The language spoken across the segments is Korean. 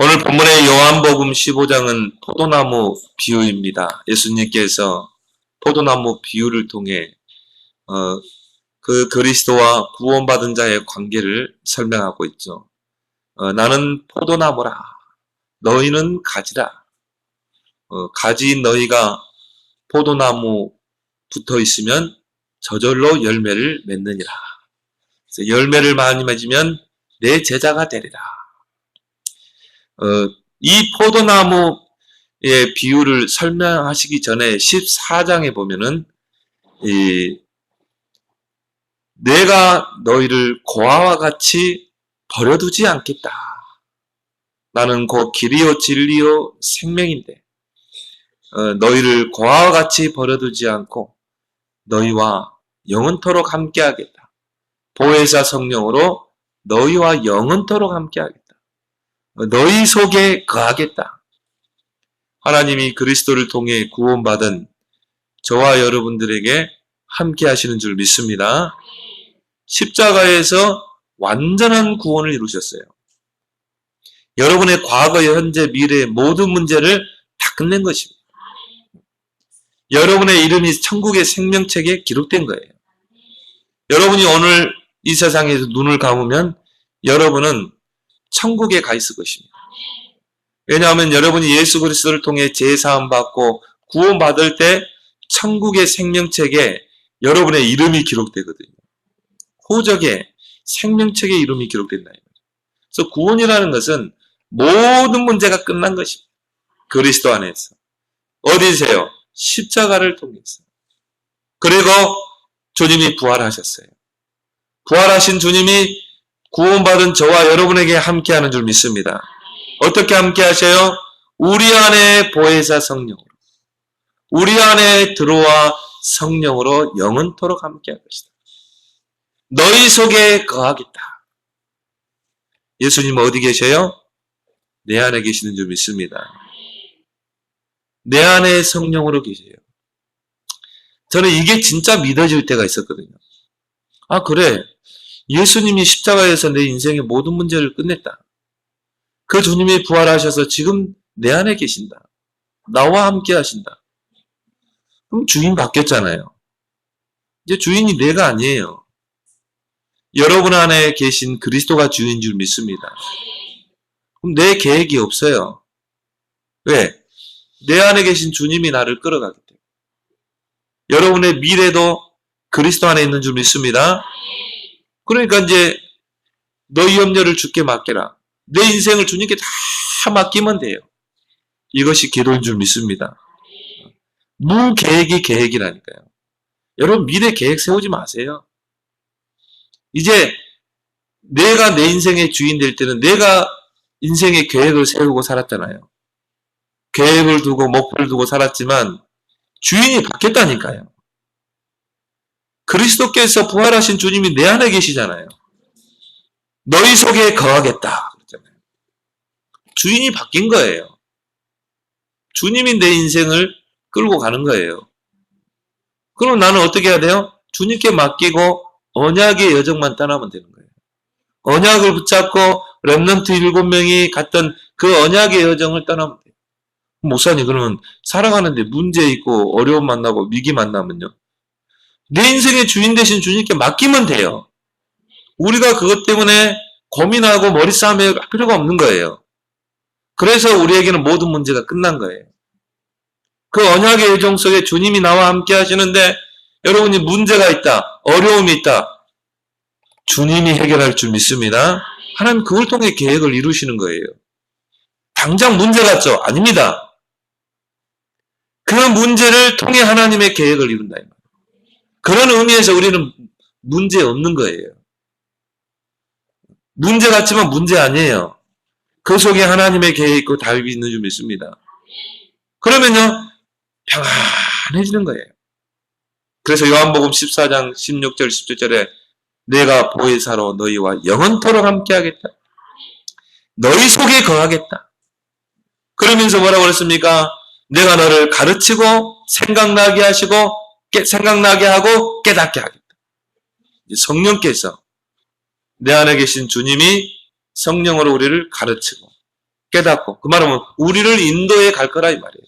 오늘 본문의 요한복음 15장은 포도나무 비유입니다. 예수님께서 포도나무 비유를 통해 그 그리스도와 구원받은 자의 관계를 설명하고 있죠. 나는 포도나무라, 너희는 가지라. 가지인 너희가 포도나무 붙어 있으면 저절로 열매를 맺느니라. 그래서 열매를 많이 맺으면 내 제자가 되리라. 이 포도나무의 비유를 설명하시기 전에 14장에 보면은 내가 너희를 고아와 같이 버려두지 않겠다. 나는 곧 길이요 진리요 생명인데 너희를 고아와 같이 버려두지 않고 너희와 영원토록 함께하겠다. 보혜사 성령으로 너희와 영원토록 함께하겠다. 너희 속에 거하겠다. 하나님이 그리스도를 통해 구원받은 저와 여러분들에게 함께 하시는 줄 믿습니다. 십자가에서 완전한 구원을 이루셨어요. 여러분의 과거, 현재, 미래의 모든 문제를 다 끝낸 것입니다. 여러분의 이름이 천국의 생명책에 기록된 거예요. 여러분이 오늘 이 세상에서 눈을 감으면 여러분은 천국에 가 있을 것입니다. 왜냐하면 여러분이 예수 그리스도를 통해 제사함 받고 구원받을 때 천국의 생명책에 여러분의 이름이 기록되거든요. 호적에 생명책에 이름이 기록된다. 그래서 구원이라는 것은 모든 문제가 끝난 것입니다. 그리스도 안에서. 어디세요? 십자가를 통해서. 그리고 주님이 부활하셨어요. 부활하신 주님이 구원받은 저와 여러분에게 함께하는 줄 믿습니다. 어떻게 함께하셔요? 우리 안에 보혜사 성령으로, 우리 안에 들어와 성령으로 영원토록 함께할 것이다. 너희 속에 거하겠다. 예수님 어디 계셔요? 내 안에 계시는 줄 믿습니다. 내 안에 성령으로 계세요. 저는 이게 진짜 믿어질 때가 있었거든요. 아, 그래. 예수님이 십자가에서 내 인생의 모든 문제를 끝냈다. 그 주님이 부활하셔서 지금 내 안에 계신다. 나와 함께 하신다. 그럼 주인 바뀌었잖아요. 이제 주인이 내가 아니에요. 여러분 안에 계신 그리스도가 주인인 줄 믿습니다. 그럼 내 계획이 없어요. 왜? 내 안에 계신 주님이 나를 끌어가기 때문에. 여러분의 미래도 그리스도 안에 있는 줄 믿습니다. 그러니까 이제 너희 염려를 주께 맡겨라. 내 인생을 주님께 다 맡기면 돼요. 이것이 기도인 줄 믿습니다. 무계획이 계획이라니까요. 여러분 미래 계획 세우지 마세요. 이제 내가 내 인생의 주인 될 때는 내가 인생의 계획을 세우고 살았잖아요. 계획을 두고 목표를 두고 살았지만 주인이 바뀌었다니까요. 그리스도께서 부활하신 주님이 내 안에 계시잖아요. 너희 속에 거하겠다. 그랬잖아요. 주인이 바뀐 거예요. 주님이 내 인생을 끌고 가는 거예요. 그럼 나는 어떻게 해야 돼요? 주님께 맡기고 언약의 여정만 떠나면 되는 거예요. 언약을 붙잡고 렘넌트 7명이 갔던 그 언약의 여정을 떠나면 돼요. 목사님, 그러면 살아가는데 문제 있고 어려움 만나고 위기 만나면요? 내 인생의 주인 되신 주님께 맡기면 돼요. 우리가 그것 때문에 고민하고 머리 싸움할 필요가 없는 거예요. 그래서 우리에게는 모든 문제가 끝난 거예요. 그 언약의 여정 속에 주님이 나와 함께 하시는데 여러분이 문제가 있다, 어려움이 있다. 주님이 해결할 줄 믿습니다. 하나님 그걸 통해 계획을 이루시는 거예요. 당장 문제 같죠? 아닙니다. 그 문제를 통해 하나님의 계획을 이룬다. 그런 의미에서 우리는 문제 없는 거예요. 문제 같지만 문제 아니에요. 그 속에 하나님의 계획이 있고 답이 있는 줄 믿습니다. 그러면요, 평안해지는 거예요. 그래서 요한복음 14장 16절 17절에 내가 보혜사로 너희와 영원토록 함께하겠다. 너희 속에 거하겠다. 그러면서 뭐라고 그랬습니까? 내가 너를 가르치고 생각나게 하고 깨닫게 하겠다. 성령께서 내 안에 계신 주님이 성령으로 우리를 가르치고 깨닫고, 그 말은 우리를 인도해 갈 거라 이 말이에요.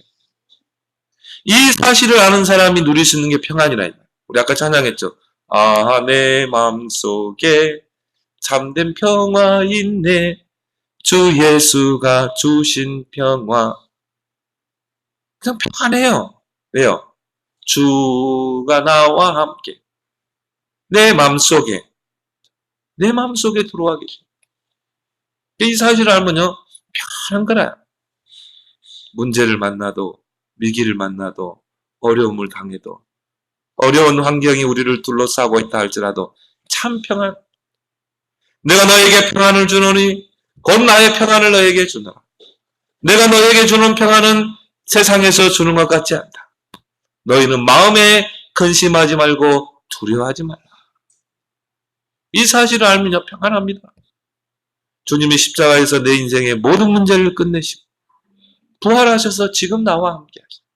이 사실을 아는 사람이 누릴 수 있는 게 평안이라 이 말이에요. 우리 아까 찬양했죠. 아, 내 마음속에 참된 평화 있네. 주 예수가 주신 평화. 그냥 평안해요. 왜요? 주가 나와 함께 내 마음속에 들어와 계셔. 이 사실을 알면요, 편한 거라. 문제를 만나도, 위기를 만나도, 어려움을 당해도, 어려운 환경이 우리를 둘러싸고 있다 할지라도 참 평안. 내가 너에게 평안을 주노니 곧 나의 평안을 너에게 주노라. 내가 너에게 주는 평안은 세상에서 주는 것 같지 않다. 너희는 마음에 근심하지 말고 두려워하지 말라. 이 사실을 알면요, 평안합니다. 주님이 십자가에서 내 인생의 모든 문제를 끝내시고 부활하셔서 지금 나와 함께 하시고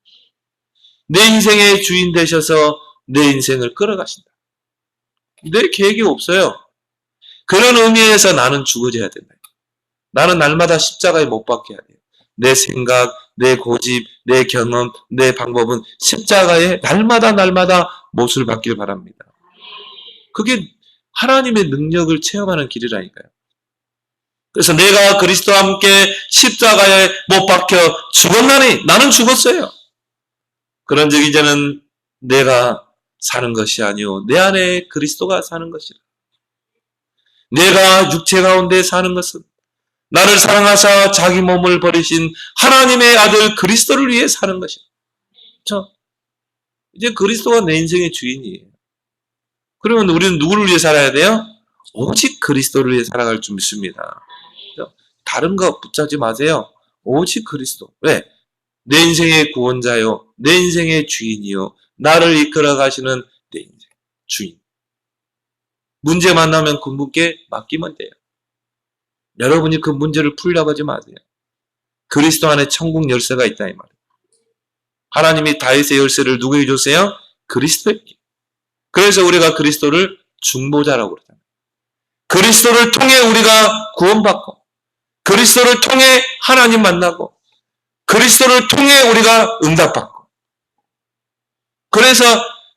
내 인생의 주인 되셔서 내 인생을 끌어가신다. 내 계획이 없어요. 그런 의미에서 나는 죽어져야 된다. 나는 날마다 십자가에 못 박혀야 돼요. 내 생각, 내 고집, 내 경험, 내 방법은 십자가에 날마다 못을 박길 바랍니다. 그게 하나님의 능력을 체험하는 길이라니까요. 그래서 내가 그리스도와 함께 십자가에 못 박혀 죽었나니 나는 죽었어요. 그런즉 이제는 내가 사는 것이 아니오 내 안에 그리스도가 사는 것이라. 내가 육체 가운데 사는 것은 나를 사랑하사 자기 몸을 버리신 하나님의 아들 그리스도를 위해 사는 것이라. 이제 그리스도가 내 인생의 주인이에요. 그러면 우리는 누구를 위해 살아야 돼요? 오직 그리스도를 위해 살아갈 줄 믿습니다. 다른 거 붙잡지 마세요. 오직 그리스도. 왜? 내 인생의 구원자요. 내 인생의 주인이요. 나를 이끌어 가시는 내 인생 주인. 문제 만나면 그분께 맡기면 돼요. 여러분이 그 문제를 풀려고 하지 마세요. 그리스도 안에 천국 열쇠가 있다 이 말이에요. 하나님이 다윗의 열쇠를 누구에게 줬어요? 그리스도에게. 그래서 우리가 그리스도를 중보자라고 그러잖아요. 그리스도를 통해 우리가 구원받고 그리스도를 통해 하나님 만나고 그리스도를 통해 우리가 응답받고 그래서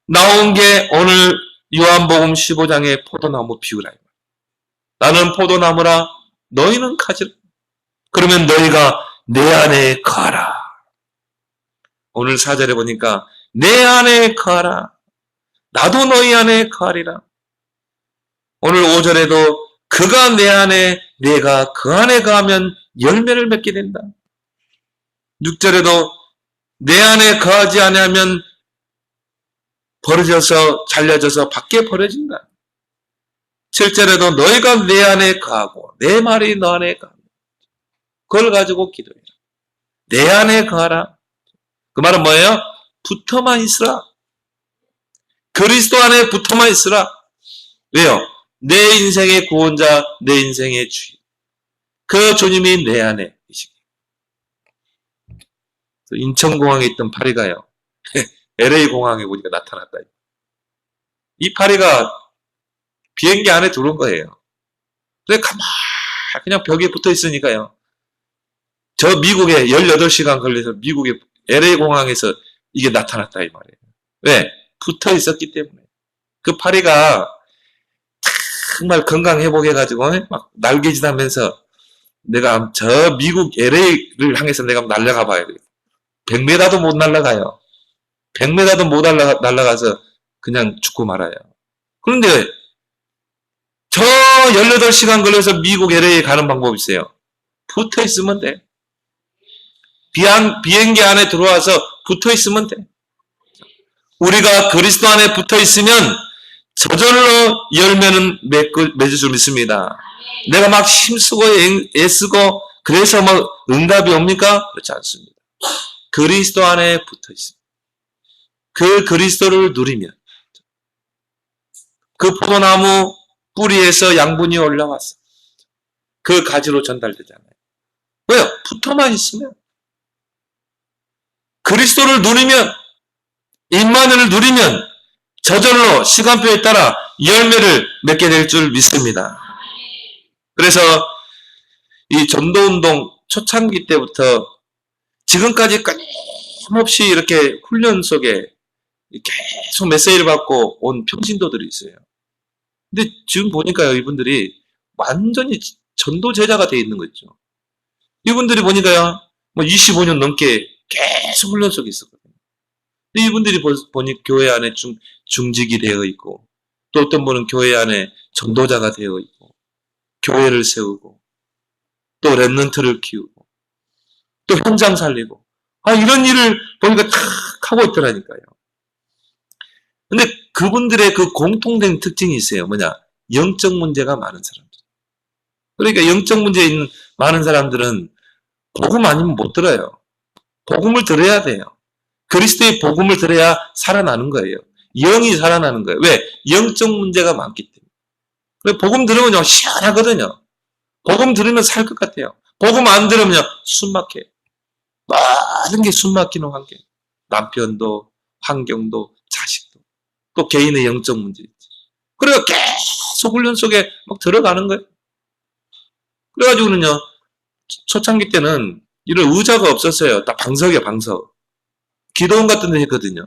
나온 게 오늘 요한복음 15장의 포도나무 비유라. 나는 포도나무라 너희는 가지라. 그러면 너희가 내 안에 거하라. 오늘 4절에 보니까 내 안에 거하라. 나도 너희 안에 거하리라. 오늘 5절에도 그가 내 안에 내가 그 안에 거하면 열매를 맺게 된다. 6절에도 내 안에 거하지 아니하면 버려져서 잘려져서 밖에 버려진다. 7절에도 너희가 내 안에 거하고 내 말이 너 안에 거하고 그걸 가지고 기도해라. 내 안에 거하라. 그 말은 뭐예요? 붙어만 있으라. 그리스도 안에 붙어만 있으라. 왜요? 내 인생의 구원자, 내 인생의 주인. 그 주님이 내 안에 계시고. 인천공항에 있던 파리가요. LA 공항에 보니까 나타났다. 이 파리가 비행기 안에 들어온 거예요. 그래 가만히 그냥 벽에 붙어 있으니까요. 저 미국에 18시간 걸려서 미국의 LA 공항에서 이게 나타났다 이 말이에요. 왜? 붙어 있었기 때문에. 그 파리가 정말 건강 회복해가지고 막 날개짓하면서 내가 저 미국 LA를 향해서 내가 날아가 봐야 돼요. 100m도 못 날아가요. 100m도 못 날아가서 그냥 죽고 말아요. 그런데 저 18시간 걸려서 미국 LA에 가는 방법이 있어요. 붙어 있으면 돼. 비행기 안에 들어와서 붙어 있으면 돼. 우리가 그리스도 안에 붙어 있으면 저절로 열매는 맺을 줄 믿습니다. 내가 막 힘쓰고 애쓰고 그래서 뭐 응답이 옵니까? 그렇지 않습니다. 그리스도 안에 붙어 있습니다. 그 그리스도를 누리면 그 포도나무 뿌리에서 양분이 올라와서 그 가지로 전달되잖아요. 왜요? 붙어만 있으면 그리스도를 누리면 임마누엘을 누리면 저절로 시간표에 따라 열매를 맺게 될 줄 믿습니다. 그래서 이 전도운동 초창기 때부터 지금까지 끊임없이 이렇게 훈련 속에 계속 메시지를 받고 온 평신도들이 있어요. 근데 지금 보니까요, 이분들이 완전히 전도 제자가 되어 있는 거죠. 이분들이 보니까요, 뭐 25년 넘게 계속 훈련 속에 있었거든요. 근데 이분들이 보니 교회 안에 중직이 되어 있고, 또 어떤 분은 교회 안에 전도자가 되어 있고, 교회를 세우고, 또 랩런트를 키우고, 또 현장 살리고, 이런 일을 보니까 탁 하고 있더라니까요. 근데 그분들의 그 공통된 특징이 있어요. 뭐냐? 영적 문제가 많은 사람들. 그러니까 영적 문제 있는 많은 사람들은 복음 아니면 못 들어요. 복음을 들어야 돼요. 그리스도의 복음을 들어야 살아나는 거예요. 영이 살아나는 거예요. 왜? 영적 문제가 많기 때문에. 그래, 복음 들으면 시원하거든요. 복음 들으면 살 것 같아요. 복음 안 들으면 숨 막혀요. 모든 게 숨 막히는 환경. 남편도, 환경도, 자식도. 또 개인의 영적 문제 있지. 그래서 계속 훈련 속에 막 들어가는 거예요. 그래가지고는요, 초창기 때는 이런 의자가 없었어요. 다 방석이야, 방석. 기도원 같은 데 했거든요.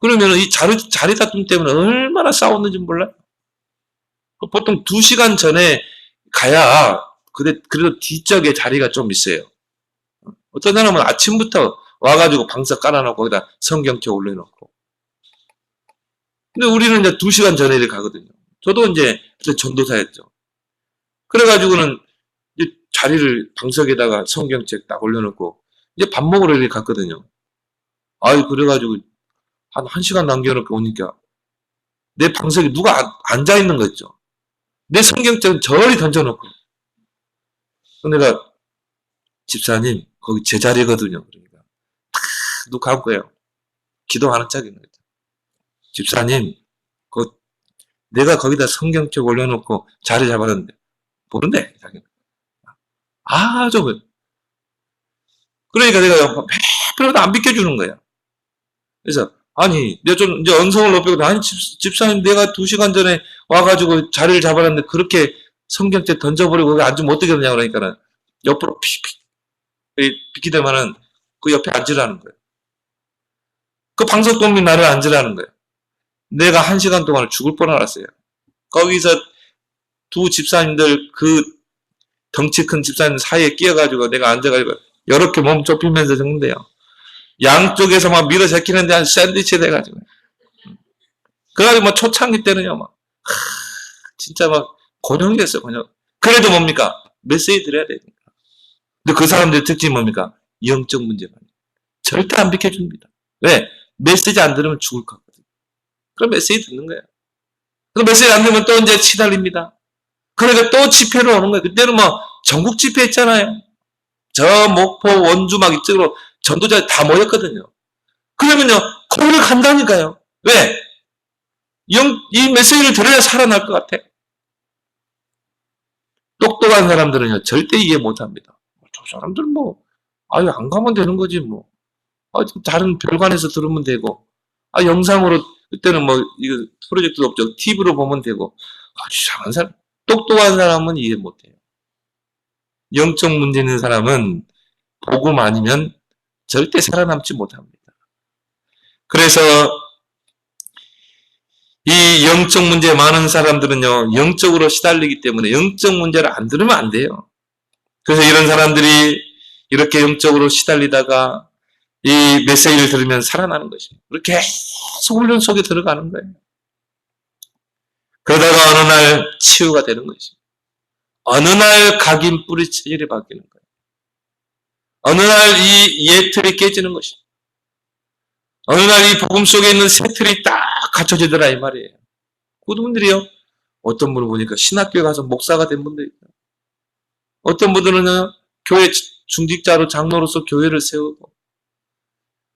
그러면 이 자리 다툼 때문에 얼마나 싸웠는지 몰라요. 보통 2시간 전에 가야, 그래도 뒤쪽에 자리가 좀 있어요. 어떤 사람은 아침부터 와가지고 방석 깔아놓고 거기다 성경책 올려놓고. 근데 우리는 이제 2시간 전에 가거든요. 저도 이제 전도사였죠. 그래가지고는 이제 자리를 방석에다가 성경책 딱 올려놓고 이제 밥 먹으러 이렇게 갔거든요. 그래가지고 한 1시간 남겨놓고 오니까 내 방석에 누가 앉아있는 거 있죠. 내 성경책은 저리 던져놓고. 내가 집사님 거기 제 자리거든요. 그러니까 누구 갈 거예요. 기도하는 짝인 거죠. 집사님 내가 거기다 성경책 올려놓고 자리 잡았는데 모른대. 자기는. 좀 그러니까 내가 몇 번도 안 비켜주는 거야. 그래서 내가 좀 이제 언성을 높이고 집사님 내가 2시간 전에 와가지고 자리를 잡았는데 그렇게 성경책 던져버리고 거기 앉으면 어떻게 되냐 그러니까는 옆으로 픽픽 비키되면은 그 옆에 앉으라는 거예요. 그 방석동민 나를 앉으라는 거예요. 내가 1시간 동안 죽을 뻔 알았어요. 거기서 두 집사님들 그 덩치 큰 집사님 사이에 끼어가지고 내가 앉아가지고 이렇게 몸 좁히면서 적는데요. 양쪽에서 막 밀어 제끼는데 한 샌드위치 돼가지고. 그래가지고 뭐 초창기 때는요, 진짜 막 곤욕이었어요, 곤욕. 그래도 뭡니까? 메시지 드려야 되니까. 근데 그 사람들의 특징이 뭡니까? 영적 문제가. 절대 안 비켜줍니다. 왜? 메시지 안 들으면 죽을 것 같거든요. 그럼 메시지 듣는 거예요. 그 메시지 안 들으면 또 이제 치달립니다. 그러니까 또 집회로 오는 거예요. 그때는 뭐 전국 집회 했잖아요. 저 목포 원주 막 이쪽으로 전도자 다 모였거든요. 그러면요, 거기를 간다니까요. 왜? 이 메시지를 들어야 살아날 것 같아. 똑똑한 사람들은요, 절대 이해 못 합니다. 저 사람들 안 가면 되는 거지, 뭐. 다른 별관에서 들으면 되고. 영상으로, 그때는 이거 프로젝트도 없죠. TV로 보면 되고. 이상한 사람. 똑똑한 사람은 이해 못 해요. 영적 문제 있는 사람은 복음 아니면 절대 살아남지 못합니다. 그래서 이 영적 문제 많은 사람들은요, 영적으로 시달리기 때문에 영적 문제를 안 들으면 안 돼요. 그래서 이런 사람들이 이렇게 영적으로 시달리다가 이 메시지를 들으면 살아나는 것입니다. 이렇게 계속 훈련 속에 들어가는 거예요. 그러다가 어느 날 치유가 되는 것입니다. 어느 날 각인 뿌리 체질이 바뀌는 거예요. 어느 날 이 예틀이 깨지는 것입니다. 어느 날 이 복음 속에 있는 새 틀이 딱 갖춰지더라 이 말이에요. 그분들이요. 어떤 분을 보니까 신학교에 가서 목사가 된 분들 있어요. 어떤 분들은 교회 중직자로 장로로서 교회를 세우고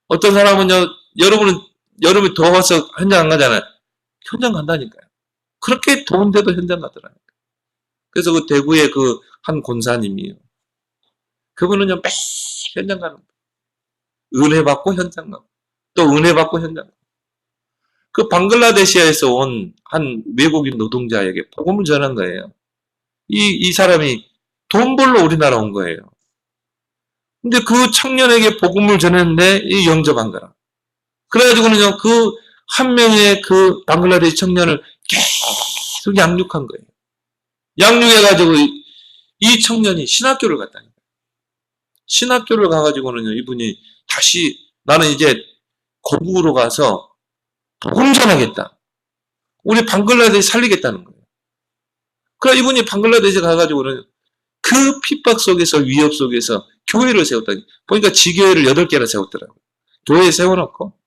어떤 사람은요. 여러분이 더워서 현장 안 가잖아요. 현장 간다니까요. 그렇게 더운데도 현장 가더라고요. 그래서 그 대구의 그 한 권사님이요. 그분은요. 매일 현장 가는 거예요. 은혜 받고 현장 가고 또 은혜 받고 현장 가고 그 방글라데시아에서 온 한 외국인 노동자에게 복음을 전한 거예요. 이 사람이 돈 벌러 우리나라 온 거예요. 근데 그 청년에게 복음을 전했는데 이 영접한 거라. 그래가지고는요, 그 한 명의 그 방글라데시 청년을 계속 양육한 거예요. 양육해가지고 이 청년이 신학교를 갔다니까. 신학교를 가가지고는요, 이분이 다시 나는 이제 고국으로 가서 복음 전하겠다. 우리 방글라데시 살리겠다는 거예요. 그래 이분이 방글라데시 가가지고는 그 핍박 속에서 위협 속에서 교회를 세웠다니. 보니까 지교회를 8개나 세웠더라고요. 교회에 세워놓고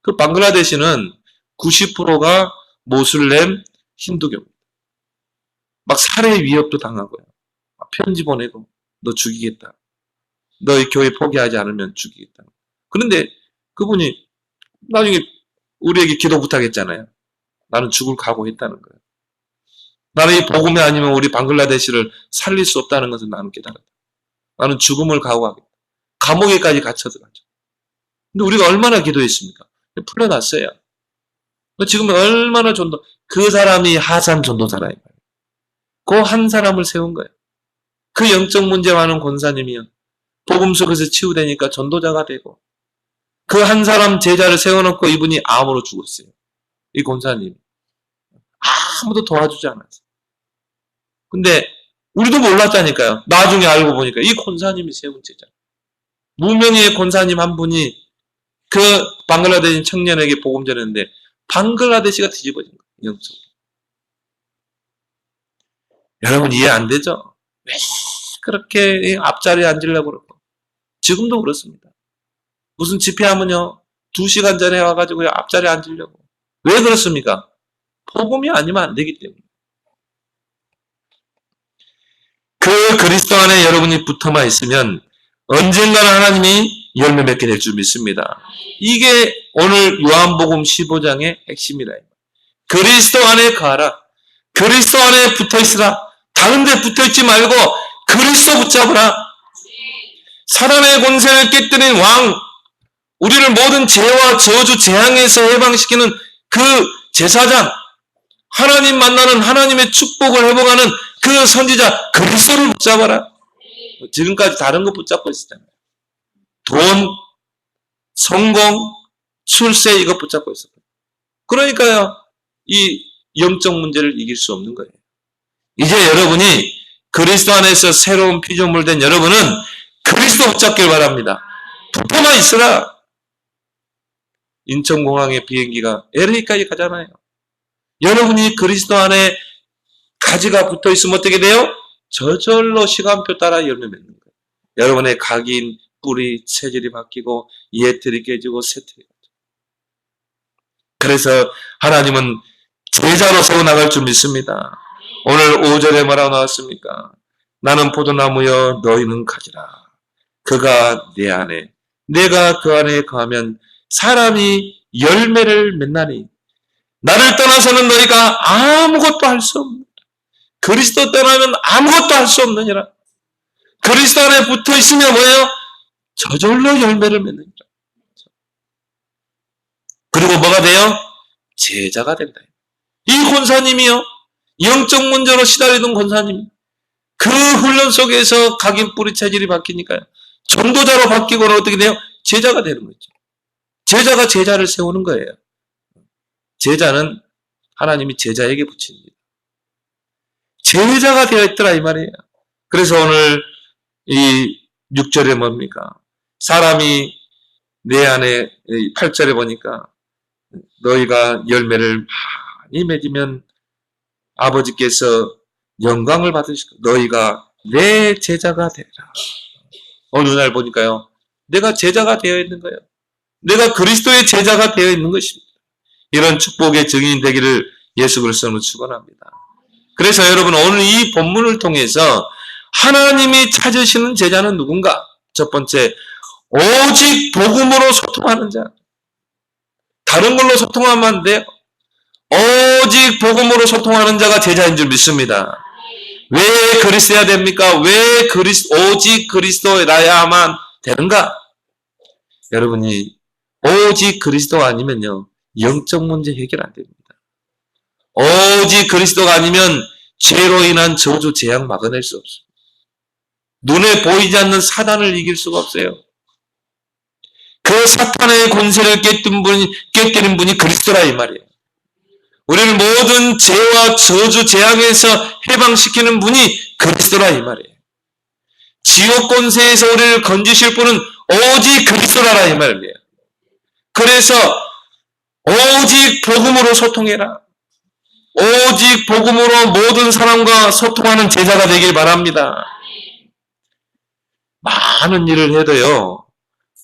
그 방글라데시는 90%가 모슬렘 힌두교입니다. 막 살해 위협도 당하고요. 편지 보내고 너 죽이겠다. 너희 교회 포기하지 않으면 죽이겠다. 그런데 그분이 나중에 우리에게 기도 부탁했잖아요. 나는 죽을 각오했다는 거예요. 나는 이 복음이 아니면 우리 방글라데시를 살릴 수 없다는 것을 나는 깨달았다. 나는 죽음을 각오하겠다. 감옥에까지 갇혀서 가죠. 근데 우리가 얼마나 기도했습니까? 풀려났어요. 지금 얼마나 그 사람이 하산 전도사라는 거예요. 그 한 사람을 세운 거예요. 그 영적 문제 많은 권사님이요. 복음 속에서 치유되니까 전도자가 되고 그 한 사람 제자를 세워놓고 이분이 암으로 죽었어요. 이 권사님. 아무도 도와주지 않았어요. 근데 우리도 몰랐다니까요. 나중에 알고 보니까 이 권사님이 세운 제자. 무명의 권사님 한 분이 그 방글라데시 청년에게 복음 전했는데 방글라데시가 뒤집어진 거예요. 영적으로. 여러분 이해 안 되죠? 왜 그렇게 앞자리에 앉으려고 그러고. 지금도 그렇습니다. 무슨 집회하면요. 2시간 전에 와가지고 앞자리에 앉으려고. 왜 그렇습니까? 복음이 아니면 안 되기 때문에. 그 그리스도 안에 여러분이 붙어만 있으면 언젠가는 하나님이 열매 맺게 될 줄 믿습니다. 이게 오늘 요한복음 15장의 핵심이라. 그리스도 안에 가라. 그리스도 안에 붙어있으라. 다른 데 붙어있지 말고 그리스도 붙잡으라. 사단의 권세를 깨뜨린 왕, 우리를 모든 죄와 저주, 재앙에서 해방시키는 그 제사장, 하나님 만나는 하나님의 축복을 회복하는 그 선지자 그리스도를 붙잡아라. 지금까지 다른 거 붙잡고 있었잖아요. 돈, 성공, 출세 이거 붙잡고 있었거든요. 그러니까요. 이 영적 문제를 이길 수 없는 거예요. 이제 여러분이 그리스도 안에서 새로운 피조물 된 여러분은 그리스도 붙잡길 바랍니다. 붙어만 있으라. 인천공항에 비행기가 LA까지 가잖아요. 여러분이 그리스도 안에 가지가 붙어 있으면 어떻게 돼요? 저절로 시간표 따라 열매 맺는 거예요. 여러분의 각인, 뿌리, 체질이 바뀌고 예틀이 깨지고 세틀이 깨지고. 그래서 하나님은 제자로 세워나갈 줄 믿습니다. 오늘 5절에 뭐라고 나왔습니까? 나는 포도나무여 너희는 가지라. 그가 내 안에, 내가 그 안에 거하면 사람이 열매를 맺나니 나를 떠나서는 너희가 아무것도 할 수 없는 그리스도 떠나면 아무것도 할 수 없느니라. 그리스도 안에 붙어 있으면 뭐예요? 저절로 열매를 맺느니라. 그리고 뭐가 돼요? 제자가 된다. 이 권사님이요. 영적 문제로 시달리던 권사님. 그 훈련 속에서 각인 뿌리 체질이 바뀌니까요. 전도자로 바뀌고는 어떻게 돼요? 제자가 되는 거죠. 제자가 제자를 세우는 거예요. 제자는 하나님이 제자에게 붙입니다. 제자가 되어 있더라 이 말이에요. 그래서 오늘 이 6절에 뭡니까? 사람이 내 안에 8절에 보니까 너희가 열매를 많이 맺으면 아버지께서 영광을 받으시고 너희가 내 제자가 되리라. 어느 날 보니까요. 내가 제자가 되어 있는 거예요. 내가 그리스도의 제자가 되어 있는 것입니다. 이런 축복의 증인 되기를 예수 그리스도로 축원합니다. 그래서 여러분 오늘 이 본문을 통해서 하나님이 찾으시는 제자는 누군가? 첫 번째, 오직 복음으로 소통하는 자. 다른 걸로 소통하면 안 돼요. 오직 복음으로 소통하는 자가 제자인 줄 믿습니다. 왜 그리스도야 됩니까? 왜 오직 그리스도라야만 되는가? 여러분이 오직 그리스도가 아니면요. 영적 문제 해결 안 됩니다. 오직 그리스도가 아니면 죄로 인한 저주 재앙 막아낼 수 없습니다. 눈에 보이지 않는 사단을 이길 수가 없어요. 그 사탄의 권세를 깨뜨리는 분이 그리스도라 이 말이에요. 우리를 모든 죄와 저주, 재앙에서 해방시키는 분이 그리스도라 이 말이에요. 지옥 권세에서 우리를 건지실 분은 오직 그리스도라 이 말이에요. 그래서 오직 복음으로 소통해라. 오직 복음으로 모든 사람과 소통하는 제자가 되길 바랍니다. 많은 일을 해도요,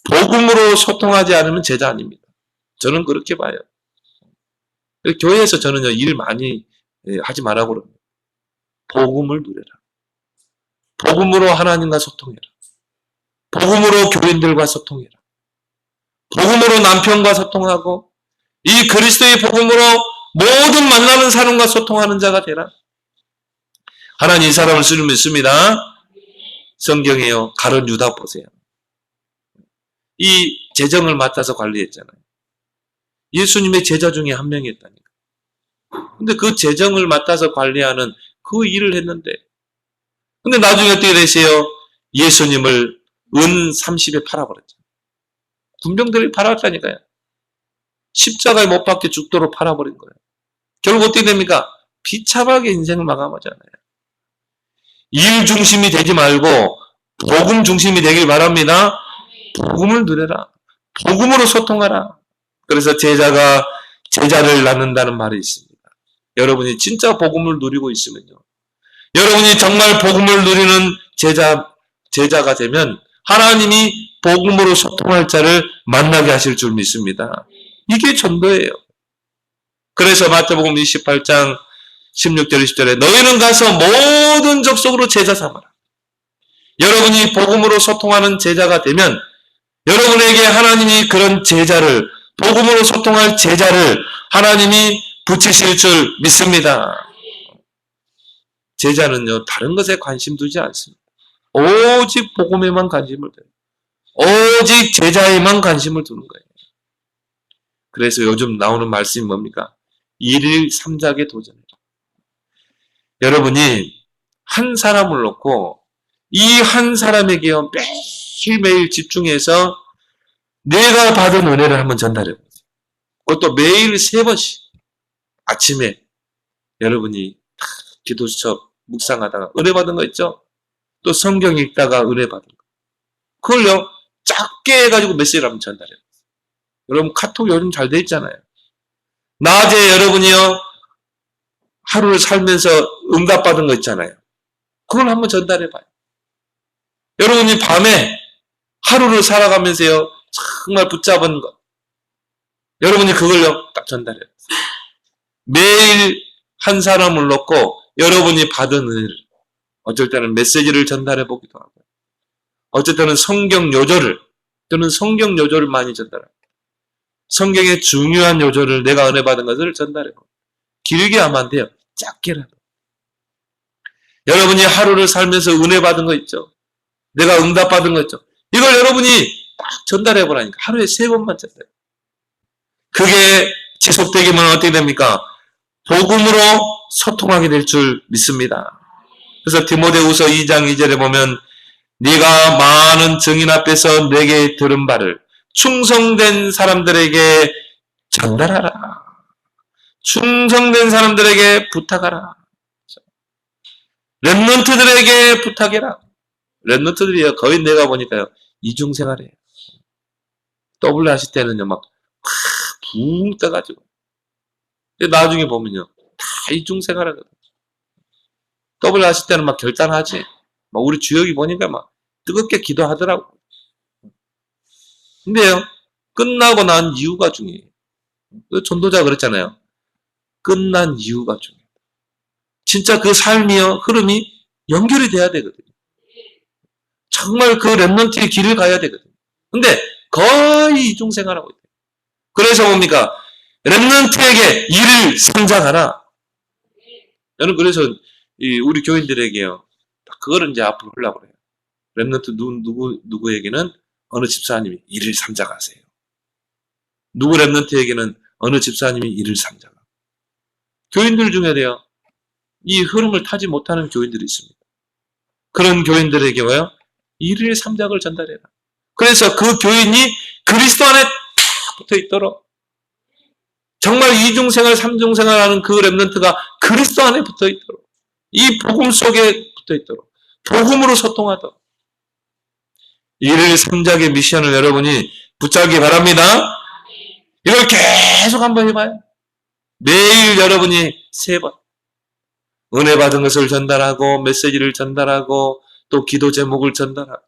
복음으로 소통하지 않으면 제자 아닙니다. 저는 그렇게 봐요. 교회에서 저는요, 일 많이 하지 말라고 그럽니다. 복음을 누려라. 복음으로 하나님과 소통해라. 복음으로 교인들과 소통해라. 복음으로 남편과 소통하고, 이 그리스도의 복음으로 모든 만나는 사람과 소통하는 자가 되라. 하나님 이 사람을 쓰는 믿습니다. 성경에요, 가룟 유다 보세요. 이 재정을 맡아서 관리했잖아요. 예수님의 제자 중에 한 명이었다니까. 근데 그 재정을 맡아서 관리하는 그 일을 했는데, 근데 나중에 어떻게 되세요? 예수님을 은 30에 팔아버렸죠. 군병들이 팔았다니까요. 십자가에 못 박혀 죽도록 팔아버린 거예요. 결국 어떻게 됩니까? 비참하게 인생을 마감하잖아요. 일 중심이 되지 말고 복음 중심이 되길 바랍니다. 복음을 누려라. 복음으로 소통하라. 그래서 제자가 제자를 낳는다는 말이 있습니다. 여러분이 진짜 복음을 누리고 있으면요, 여러분이 정말 복음을 누리는 제자가 되면 하나님이 복음으로 소통할 자를 만나게 하실 줄 믿습니다. 이게 전도예요. 그래서 마태복음 28장 16절 20절에 너희는 가서 모든 족속으로 제자 삼아라. 여러분이 복음으로 소통하는 제자가 되면 여러분에게 하나님이 그런 제자를, 복음으로 소통할 제자를 하나님이 붙이실 줄 믿습니다. 제자는요, 다른 것에 관심 두지 않습니다. 오직 복음에만 관심을 둬요. 오직 제자에만 관심을 두는 거예요. 그래서 요즘 나오는 말씀이 뭡니까? 일일 삼작에 도전해라. 여러분이 한 사람을 놓고 이 한 사람에게요, 매일매일 집중해서 내가 받은 은혜를 한번 전달해 보세요. 그것도 매일 3번씩. 아침에 여러분이 기도 수첩 묵상하다가 은혜 받은 거 있죠? 또 성경 읽다가 은혜 받은 거. 그걸요, 짧게 해가지고 메시지를 한번 전달해 보세요. 여러분 카톡 요즘 잘 돼 있잖아요. 낮에 여러분이요, 하루를 살면서 응답받은 거 있잖아요. 그걸 한번 전달해 봐요. 여러분이 밤에 하루를 살아가면서요, 정말 붙잡은 것, 여러분이 그걸요, 딱 전달해 보세요. 매일 한 사람을 놓고 여러분이 받은 은혜를, 어쩔 때는 메시지를 전달해 보기도 하고, 어쩔 때는 성경 요절을, 또는 성경 요절을 많이 전달합니다. 성경의 중요한 요절을, 내가 은혜 받은 것을 전달해 봅니다. 길게 하면 안 돼요. 짧게라도. 여러분이 하루를 살면서 은혜 받은 거 있죠? 내가 응답 받은 거 있죠? 이걸 여러분이 딱 전달해 보라니까. 하루에 3번만 전달해. 그게 지속되기만 어떻게 됩니까? 복음으로 소통하게 될 줄 믿습니다. 그래서 디모데후서 2장 2절에 보면 네가 많은 증인 앞에서 내게 들은 바를 충성된 사람들에게 전달하라. 충성된 사람들에게 부탁하라. 렘넌트들에게 부탁해라. 렘넌트들이 거의 내가 보니까요, 이중생활이에요. W 하실 때는요, 막 붕 떠가지고. 나중에 보면요, 다 이중생활하거든요. W 하실 때는 막 결단하지. 막 우리 주역이 보니까 막 뜨겁게 기도하더라고. 근데요, 끝나고 난 이유가 중요해요. 전도자 그랬잖아요. 끝난 이유가 중요해요. 진짜 그 삶이요, 흐름이 연결이 돼야 되거든요. 정말 그 렘넌트의 길을 가야 되거든요. 근데 거의 이중생활하고 있대요. 그래서 뭡니까? 렘넌트에게 일을 상장하라. 저는 그래서 우리 교인들에게요, 그거를 이제 앞으로 하려고 그래요. 렘넌트 누구에게는 어느 집사님이 일을 상장하세요. 누구 렘넌트에게는 어느 집사님이 일을 상장하고. 교인들 중에도요, 이 흐름을 타지 못하는 교인들이 있습니다. 그런 교인들에게 뭐요? 일일 삼작을 전달해라. 그래서 그 교인이 그리스도 안에 딱 붙어 있도록, 정말 이중생활, 삼중생활 하는 그 렘넌트가 그리스도 안에 붙어 있도록, 이 복음 속에 붙어 있도록, 복음으로 소통하도록, 일일 삼작의 미션을 여러분이 붙잡기 바랍니다. 이걸 계속 한번 해봐요. 매일 여러분이 3번 은혜 받은 것을 전달하고, 메시지를 전달하고, 또 기도 제목을 전달하고,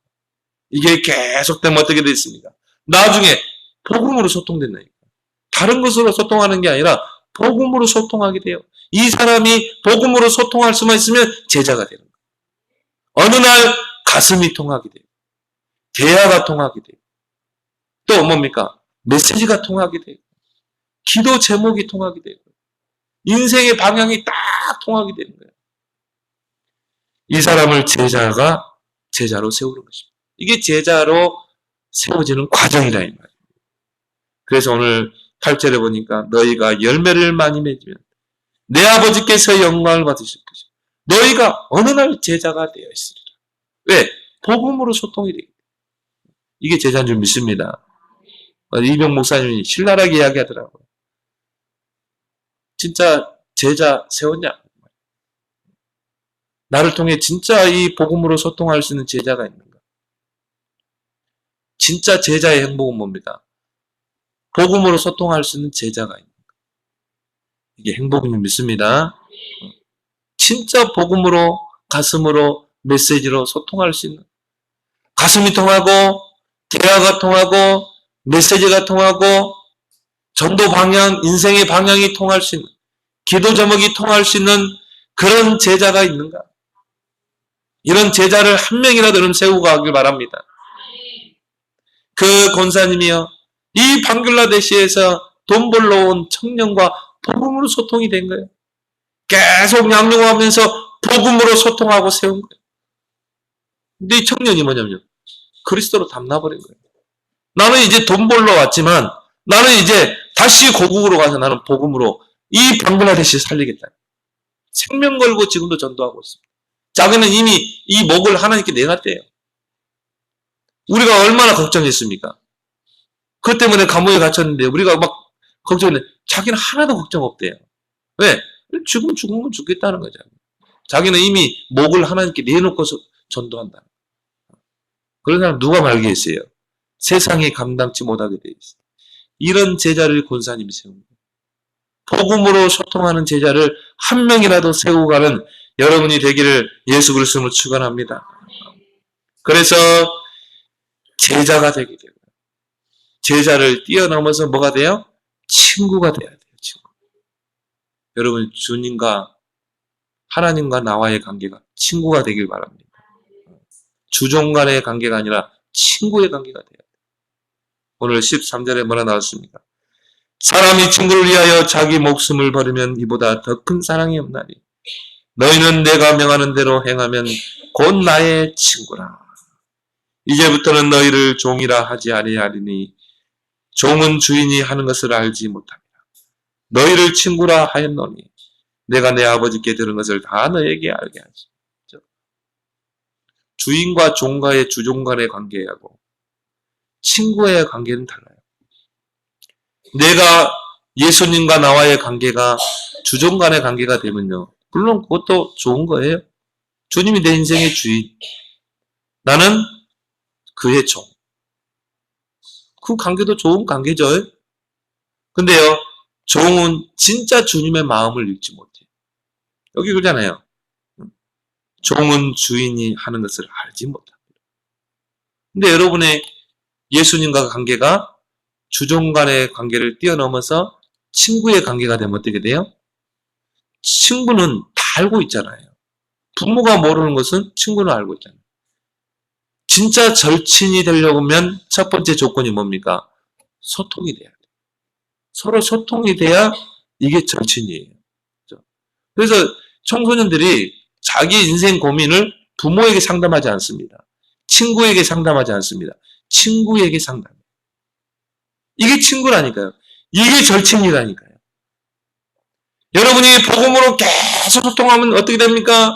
이게 계속되면 어떻게 됐습니까? 나중에 복음으로 소통된다니까. 다른 것으로 소통하는 게 아니라 복음으로 소통하게 돼요. 이 사람이 복음으로 소통할 수만 있으면 제자가 되는 거예요. 어느 날 가슴이 통하게 돼요. 대화가 통하게 돼요. 또 뭡니까? 메시지가 통하게 돼요. 기도 제목이 통하게 돼요. 인생의 방향이 딱 통하게 되는 거예요. 이 사람을 제자로 세우는 것입니다. 이게 제자로 세워지는 과정이다, 이 말이에요. 그래서 오늘 8절에 보니까 너희가 열매를 많이 맺으면 내 아버지께서 영광을 받으실 것이다. 너희가 어느 날 제자가 되어 있으리라. 왜? 복음으로 소통이 되기 때문에. 이게 제자인 줄 믿습니다. 이병 목사님이 신랄하게 이야기하더라고요. 진짜 제자 세웠냐? 나를 통해 진짜 이 복음으로 소통할 수 있는 제자가 있는가? 진짜 제자의 행복은 뭡니까? 복음으로 소통할 수 있는 제자가 있는가? 이게 행복인 줄 믿습니다. 진짜 복음으로, 가슴으로, 메시지로 소통할 수 있는, 가슴이 통하고, 대화가 통하고, 메시지가 통하고, 전도 방향, 인생의 방향이 통할 수 있는, 기도 제목이 통할 수 있는 그런 제자가 있는가? 이런 제자를 한 명이라도 좀 세우고 가길 바랍니다. 그 권사님이요, 이 방글라데시에서 돈 벌러 온 청년과 복음으로 소통이 된 거예요. 계속 양육하면서 복음으로 소통하고 세운 거예요. 근데 이 청년이 뭐냐면요, 그리스도로 담나버린 거예요. 나는 이제 돈 벌러 왔지만 나는 이제 다시 고국으로 가서 나는 복음으로 이 방글라데시 살리겠다. 생명 걸고 지금도 전도하고 있습니다. 자기는 이미 이 목을 하나님께 내놨대요. 우리가 얼마나 걱정했습니까? 그것 때문에 감옥에 갇혔는데 우리가 막 걱정했는데 자기는 하나도 걱정 없대요. 왜? 죽으면 죽겠다는 거죠. 자기는 이미 목을 하나님께 내놓고서 전도한다. 그런 사람 누가 말겠어요? 세상에 감당치 못하게 돼 있어요. 이런 제자를 권사님이 세운 거예요. 복음으로 소통하는 제자를 한 명이라도 세우고 가는 여러분이 되기를 예수 그리스도로 축원합니다. 그래서 제자가 되게 되고요. 제자를 뛰어넘어서 뭐가 돼요? 친구가 돼야 돼요. 친구. 여러분, 주님과 하나님과 나와의 관계가 친구가 되길 바랍니다. 주종 간의 관계가 아니라 친구의 관계가 돼야 돼요. 오늘 13절에 뭐라 나왔습니까? 사람이 친구를 위하여 자기 목숨을 버리면 이보다 더 큰 사랑이 없나니 너희는 내가 명하는 대로 행하면 곧 나의 친구라. 이제부터는 너희를 종이라 하지 아니하리니 종은 주인이 하는 것을 알지 못합니다. 너희를 친구라 하였노니 내가 내 아버지께 들은 것을 다 너에게 알게 하지. 주인과 종과의 주종 간의 관계하고 친구의 관계는 달라요. 내가 예수님과 나와의 관계가 주종 간의 관계가 되면요, 물론 그것도 좋은 거예요. 주님이 내 인생의 주인, 나는 그의 종. 그 관계도 좋은 관계죠. 근데요, 종은 진짜 주님의 마음을 읽지 못해요. 여기 그러잖아요. 종은 주인이 하는 것을 알지 못합니다. 근데 여러분의 예수님과 관계가 주종 간의 관계를 뛰어넘어서 친구의 관계가 되면 어떻게 돼요? 친구는 다 알고 있잖아요. 부모가 모르는 것은 친구는 알고 있잖아요. 진짜 절친이 되려고 하면 첫 번째 조건이 뭡니까? 소통이 돼야 돼요. 서로 소통이 돼야 이게 절친이에요. 그래서 청소년들이 자기 인생 고민을 부모에게 상담하지 않습니다. 친구에게 상담하지 않습니다. 친구에게 상담해요. 이게 친구라니까요. 이게 절친이라니까요. 여러분이 복음으로 계속 소통하면 어떻게 됩니까?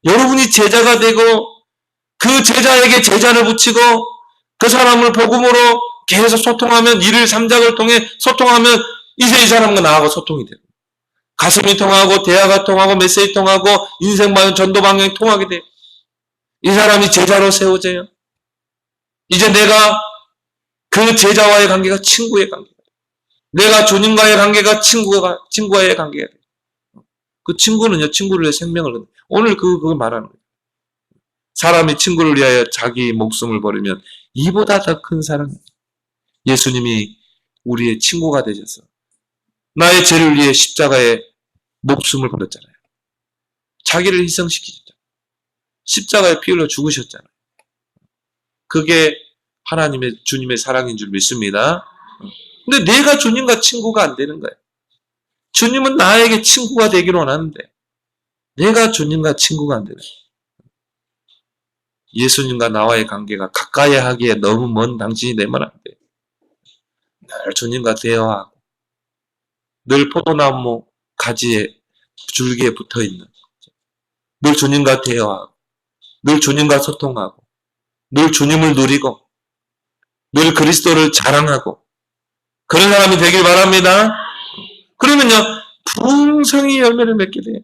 여러분이 제자가 되고 그 제자에게 제자를 붙이고 그 사람을 복음으로 계속 소통하면 1일 3작을 통해 소통하면 이제 이 사람과 나하고 소통이 돼요. 가슴이 통하고 대화가 통하고 메시지 통하고 인생 방향 전도 방향이 통하게 돼요. 이 사람이 제자로 세워져요. 이제 내가 그 제자와의 관계가 친구의 관계가 돼요. 내가 주님과의 관계가 친구와의 관계가 돼요. 그 친구는요, 친구를 위해 생명을 얻는. 오늘 그걸 말하는 거예요. 사람이 친구를 위하여 자기 목숨을 버리면 이보다 더 큰 사랑. 예수님이 우리의 친구가 되셔서 나의 죄를 위해 십자가에 목숨을 버렸잖아요. 자기를 희생시키셨잖아요. 십자가에 피 흘려 죽으셨잖아요. 그게 하나님의 주님의 사랑인 줄 믿습니다. 근데 내가 주님과 친구가 안 되는 거예요. 주님은 나에게 친구가 되기를 원하는데 내가 주님과 친구가 안 되는 거예요. 예수님과 나와의 관계가 가까이 하기에 너무 먼 당신이 되면 안 돼요. 늘 주님과 대화하고 늘 포도나무 가지에 줄기에 붙어있는 늘 주님과 대화하고 늘 주님과 소통하고 늘 주님을 누리고 늘 그리스도를 자랑하고 그런 사람이 되길 바랍니다. 그러면요 풍성히 열매를 맺게 돼요.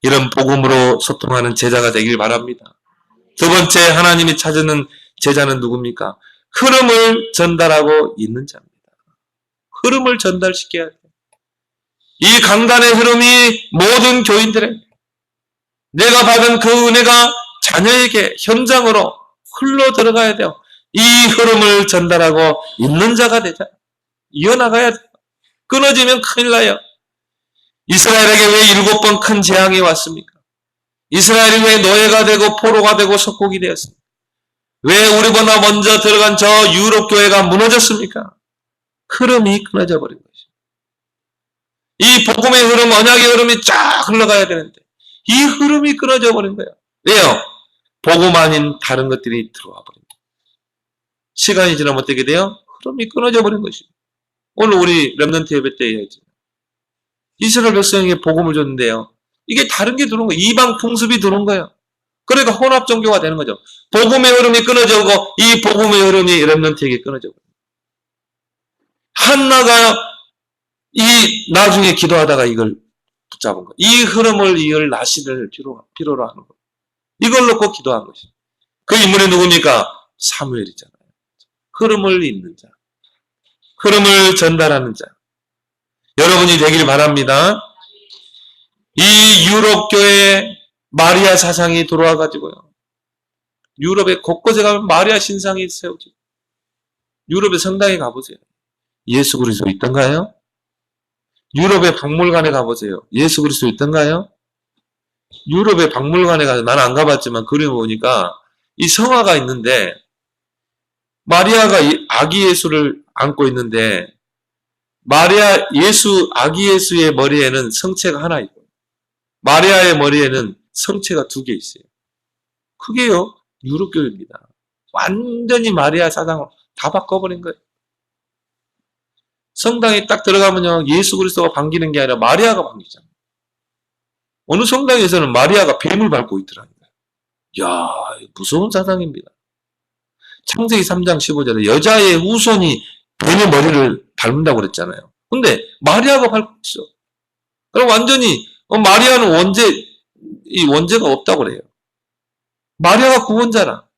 이런 복음으로 소통하는 제자가 되길 바랍니다. 두 번째 하나님이 찾는 제자는 누굽니까? 흐름을 전달하고 있는 자입니다. 흐름을 전달시켜야 돼요. 이 강단의 흐름이 모든 교인들에게 내가 받은 그 은혜가 자녀에게 현장으로 흘러 들어가야 돼요. 이 흐름을 전달하고 있는 자가 되자. 이어나가야 돼요. 끊어지면 큰일 나요. 이스라엘에게 왜 7번 큰 재앙이 왔습니까? 이스라엘이 왜 노예가 되고 포로가 되고 속국이 되었습니까? 왜 우리보다 먼저 들어간 저 유럽 교회가 무너졌습니까? 흐름이 끊어져 버린 것이죠. 이 복음의 흐름, 언약의 흐름이 쫙 흘러가야 되는데 이 흐름이 끊어져 버린 거예요. 왜요? 복음 아닌 다른 것들이 들어와 버립니다. 시간이 지나면 어떻게 돼요? 흐름이 끊어져 버린 것이죠. 오늘 우리 렘넌트 예배 때 해야지. 이스라엘 백성에게 복음을 줬는데요. 이게 다른 게 들어온 거예요. 이방 풍습이 들어온 거예요. 그러니까 혼합 종교가 되는 거죠. 복음의 흐름이 끊어져고 이 복음의 흐름이 렘넌트에게 끊어져 버려요. 한나가 나중에 기도하다가 이걸 붙잡은 거예요. 이 흐름을 이을 나시를 필요로 하는 거예요. 이걸 놓고 기도한 것이죠. 그 인물이 누굽니까? 사무엘이잖아요. 흐름을 잇는 자. 흐름을 전달하는 자. 여러분이 되길 바랍니다. 이 유럽 교회에 마리아 사상이 들어와가지고요. 유럽의 곳곳에 가면 마리아 신상이 세워지고 유럽의 성당에 가보세요. 예수 그리스도 있던가요? 유럽의 박물관에 가보세요. 예수 그리스도 있던가요? 유럽의 박물관에 가서 나는 안 가봤지만 그림 보니까 이 성화가 있는데 마리아가 아기 예수를 안고 있는데 마리아 예수 아기 예수의 머리에는 성체가 하나 있고 마리아의 머리에는 성체가 2개 있어요. 그게요 유럽 교회입니다. 완전히 마리아 사상을 다 바꿔버린 거예요. 성당에 딱 들어가면요 예수 그리스도가 반기는 게 아니라 마리아가 반기잖아요. 어느 성당에서는 마리아가 뱀을 밟고 있더라고요. 이야 무서운 사상입니다. 창세기 3장 15절에 여자의 후손이 뱀의 머리를 밟는다고 그랬잖아요. 근데 마리아가 밟고 있어. 그럼 완전히 마리아는 원죄가 없다고 그래요. 마리아가 구원자라.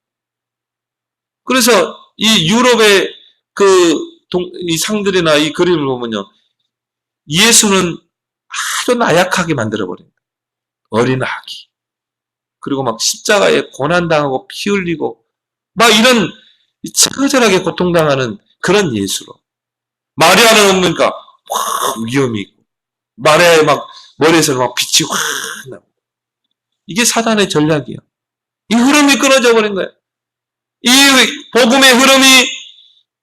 그래서 이 유럽의 이 상들이나 이 그림을 보면요. 예수는 아주 나약하게 만들어버린 거예요. 어린 아기. 그리고 막 십자가에 고난당하고 피 흘리고 막 이런 처절하게 고통당하는 그런 예수로. 마리아는 뭡니까? 확 위험이 있고 마리아의 막 머리에서 막 빛이 확 나고 이게 사단의 전략이에요. 이 흐름이 끊어져 버린 거예요. 이 복음의 흐름이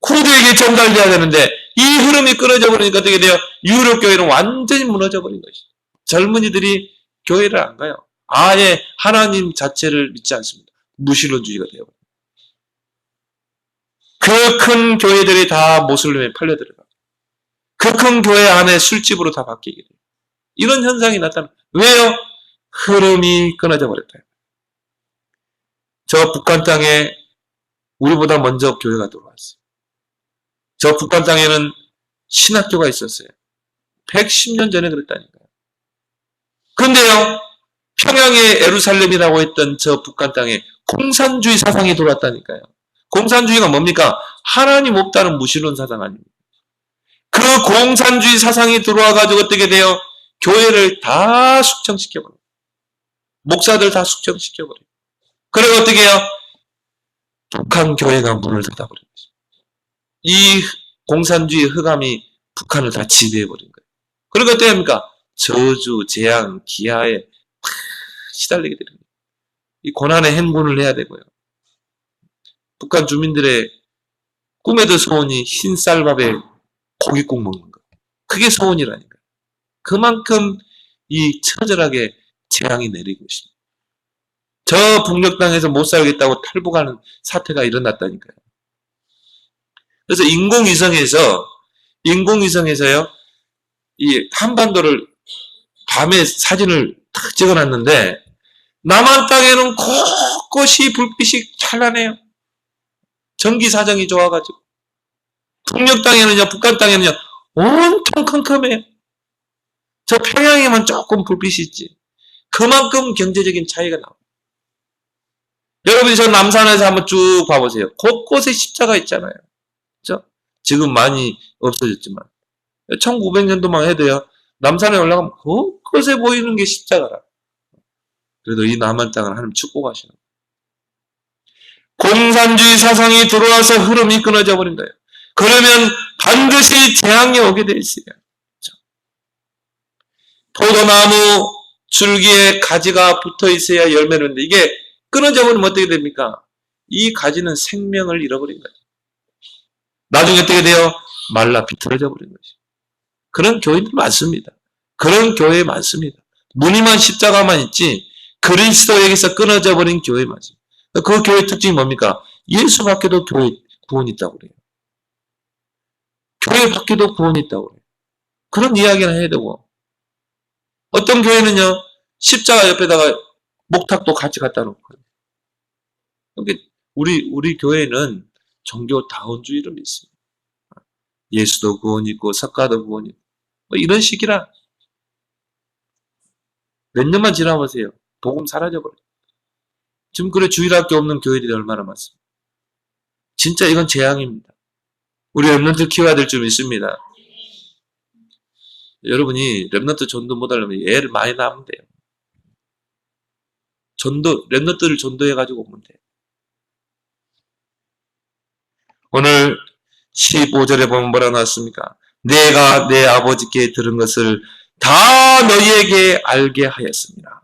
후대에게 전달돼야 되는데 이 흐름이 끊어져 버리니까 어떻게 돼요? 유럽 교회는 완전히 무너져 버린 것이죠. 젊은이들이 교회를 안 가요. 아예 하나님 자체를 믿지 않습니다. 무신론주의가 되어버려요. 그 큰 교회들이 다 모슬림에 팔려들어가요. 그 큰 교회 안에 술집으로 다 바뀌게 돼요. 이런 현상이 나타나요. 왜요? 흐름이 끊어져 버렸다. 저 북한 땅에 우리보다 먼저 교회가 들어왔어요. 저 북한 땅에는 신학교가 있었어요. 110년 전에 그랬다니까요. 그런데요, 평양의 예루살렘이라고 했던 저 북한 땅에 공산주의 사상이 들어왔다니까요. 공산주의가 뭡니까? 하나님 없다는 무신론 사상 아닙니까? 그 공산주의 사상이 들어와가지고 어떻게 돼요? 교회를 다 숙청시켜버려요. 목사들 다 숙청시켜버려요. 그리고 어떻게 해요? 북한 교회가 문을 닫아버린 거죠. 이 공산주의 흑암이 북한을 다 지배해버린 거예요. 그리고 어떻게 합니까? 저주, 재앙, 기아에 시달리게 되는 거예요. 이 고난의 행군을 해야 되고요. 북한 주민들의 꿈에도 소원이 흰 쌀밥에 고깃국 먹는 거. 그게 소원이라니까요. 그만큼 이 처절하게 재앙이 내리고 있습니다. 저 북녘 땅에서 못 살겠다고 탈북하는 사태가 일어났다니까요. 그래서 인공위성에서요, 이 한반도를 밤에 사진을 탁 찍어놨는데, 남한 땅에는 곳곳이 불빛이 찬란해요. 전기 사정이 좋아가지고. 북녘 땅에는요, 북한 땅에는요, 온통 컴컴해요. 저 평양에만 조금 불빛이 있지. 그만큼 경제적인 차이가 나와요. 여러분이 저 남산에서 한번 쭉 봐보세요. 곳곳에 십자가 있잖아요. 그죠? 지금 많이 없어졌지만. 1900년도만 해도요, 남산에 올라가면 곳곳에 보이는 게 십자가라. 그래도 이 남한 땅을 하나님 축복하시는 거예요. 공산주의 사상이 들어와서 흐름이 끊어져 버린 거예요. 그러면 반드시 재앙이 오게 돼 있어요. 그렇죠? 포도나무 줄기에 가지가 붙어 있어야 열매를 맺는데 이게 끊어져 버리면 어떻게 됩니까? 이 가지는 생명을 잃어버린 거예요. 나중에 어떻게 돼요? 말라 비틀어져 버린 거죠. 그런 교회들 많습니다. 그런 교회 많습니다. 무늬만 십자가만 있지 그리스도에게서 끊어져 버린 교회 많습니다. 그 교회 특징이 뭡니까? 예수 밖에도 교회 구원이 있다고 그래요. 교회 밖에도 구원이 있다고 그래요. 그런 이야기를 해야 되고, 어떤 교회는요, 십자가 옆에다가 목탁도 같이 갖다 놓고, 우리 교회는 종교다원주의를 믿습니다. 예수도 구원이 있고, 석가도 구원이 있고, 뭐 이런 식이라, 몇 년만 지나보세요. 복음 사라져버려요. 지금 그래 주일학교 없는 교회들이 얼마나 많습니까? 진짜 이건 재앙입니다. 우리 랩런트 키워야 될 줄 믿습니다. 여러분이 랩런트 전도 못하려면 애를 많이 낳으면 돼요. 랩런트를 전도해가지고 오면 돼요. 오늘 15절에 보면 뭐라 나왔습니까? 내가 내 아버지께 들은 것을 다 너희에게 알게 하였습니다.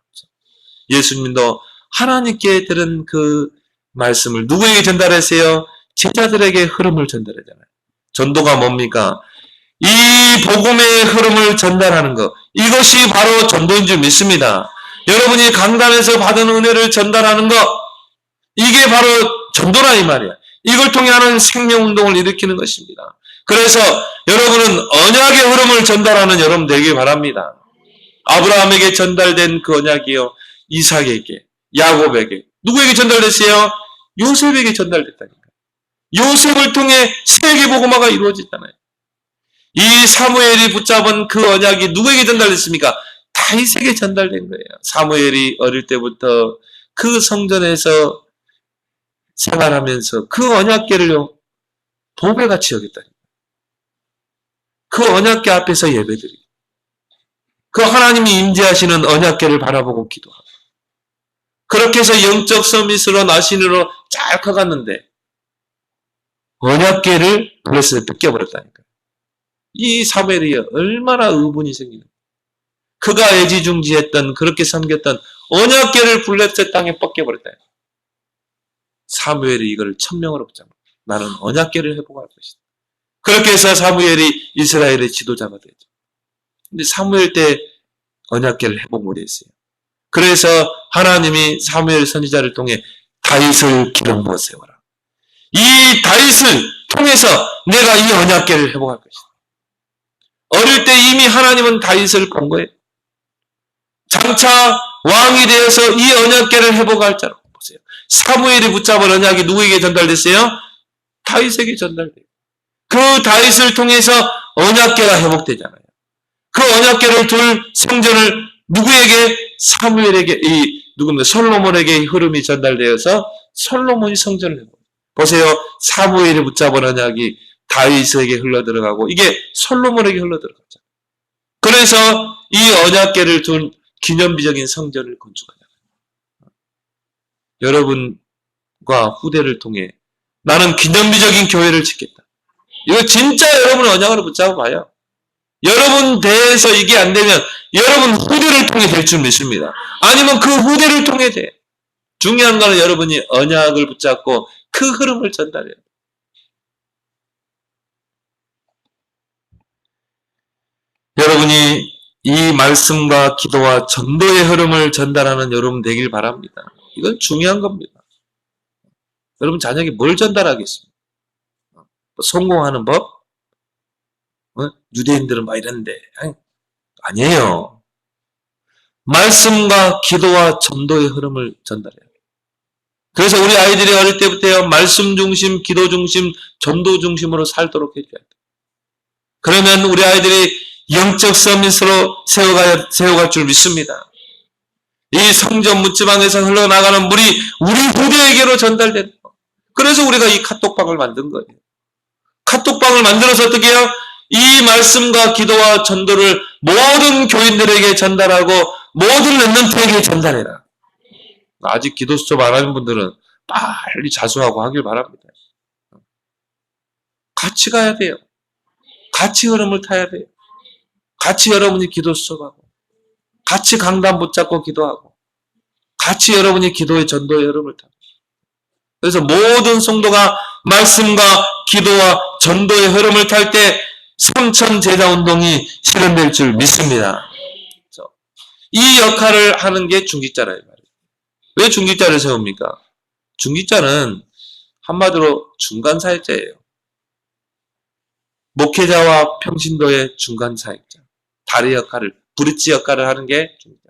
예수님도 하나님께 들은 그 말씀을 누구에게 전달하세요? 제자들에게 흐름을 전달하잖아요. 전도가 뭡니까? 이 복음의 흐름을 전달하는 것. 이것이 바로 전도인 줄 믿습니다. 여러분이 강단에서 받은 은혜를 전달하는 것. 이게 바로 전도라 이 말이야. 이걸 통해 하는 생명운동을 일으키는 것입니다. 그래서 여러분은 언약의 흐름을 전달하는 여러분 되길 바랍니다. 아브라함에게 전달된 그 언약이요. 이삭에게, 야곱에게. 누구에게 전달됐어요? 요셉에게 전달됐다니까. 요셉을 통해 세계복음화가 이루어지잖아요. 이 사무엘이 붙잡은 그 언약이 누구에게 전달됐습니까? 다윗에게 전달된 거예요. 사무엘이 어릴 때부터 그 성전에서 생활하면서 그 언약궤를요, 보배같이 여겼다니까. 그 언약궤 앞에서 예배드리고, 그 하나님이 임재하시는 언약궤를 바라보고 기도하고, 그렇게 해서 영적 서밋으로 나신으로 잘 커갔는데, 언약궤를 블레셋에 뺏겨버렸다니까요. 이 사무엘이 얼마나 의분이 생기는 거예요. 그가 애지중지했던, 그렇게 섬겼던 언약궤를 블레셋 땅에 뺏겨버렸다. 사무엘이 이걸 천명으로 붙잡아. 나는 언약궤를 회복할 것이다. 그렇게 해서 사무엘이 이스라엘의 지도자가 되죠. 근데 사무엘 때 언약궤를 회복 못했어요. 그래서 하나님이 사무엘 선지자를 통해 다윗을 기름 부어 세워라. 이 다윗을 통해서 내가 이 언약궤를 회복할 것이다. 어릴 때 이미 하나님은 다윗을 본 거예요. 장차 왕이 되어서 이 언약궤를 회복할 자로. 보세요. 사무엘이 붙잡은 언약이 누구에게 전달됐어요? 다윗에게 전달돼요. 그 다윗을 통해서 언약궤가 회복되잖아요. 그 언약궤를 둘 성전을 누구에게? 사무엘에게, 누굽니까? 솔로몬에게 흐름이 전달되어서 솔로몬이 성전을 회복. 보세요. 사무엘이 붙잡은 언약이 다윗에게 흘러들어가고 이게 솔로몬에게 흘러들어가죠. 그래서 이 언약궤를 둔 기념비적인 성전을 건축하잖아요. 여러분과 후대를 통해 나는 기념비적인 교회를 짓겠다. 이거 진짜 여러분 언약으로 붙잡아 봐요. 여러분 대에서 이게 안 되면 여러분 후대를 통해 될 줄 믿습니다. 아니면 그 후대를 통해 돼. 중요한 거는 여러분이 언약을 붙잡고 그 흐름을 전달해요. 여러분이 이 말씀과 기도와 전도의 흐름을 전달하는 여러분 되길 바랍니다. 이건 중요한 겁니다. 여러분 자녀에게 뭘 전달하겠습니까? 성공하는 법? 유대인들은 막 이랬는데 아니에요. 말씀과 기도와 전도의 흐름을 전달해요. 그래서 우리 아이들이 어릴 때부터 말씀 중심, 기도 중심, 전도 중심으로 살도록 해줘야 돼요. 그러면 우리 아이들이 영적 서밋으로 세워갈 줄 믿습니다. 이 성전 문지방에서 흘러나가는 물이 우리 후대에게로 전달되는 거. 그래서 우리가 이 카톡방을 만든 거예요. 카톡방을 만들어서 어떻게 해요? 이 말씀과 기도와 전도를 모든 교인들에게 전달하고 모든 렘넌트에게 전달해라. 아직 기도 수첩 안 하는 분들은 빨리 자수하고 하길 바랍니다. 같이 가야 돼요. 같이 흐름을 타야 돼요. 같이 여러분이 기도 수첩하고 같이 강단 붙잡고 기도하고 같이 여러분이 기도의 전도의 흐름을 타고 그래서 모든 성도가 말씀과 기도와 전도의 흐름을 탈 때 삼천 제자 운동이 실현될 줄 믿습니다. 이 역할을 하는 게 중직자라 말이에요. 왜 중직자를 세웁니까? 중직자는 한마디로 중간 사역자예요. 목회자와 평신도의 중간 사역자. 다리 역할을, 브릿지 역할을 하는 게 중직자.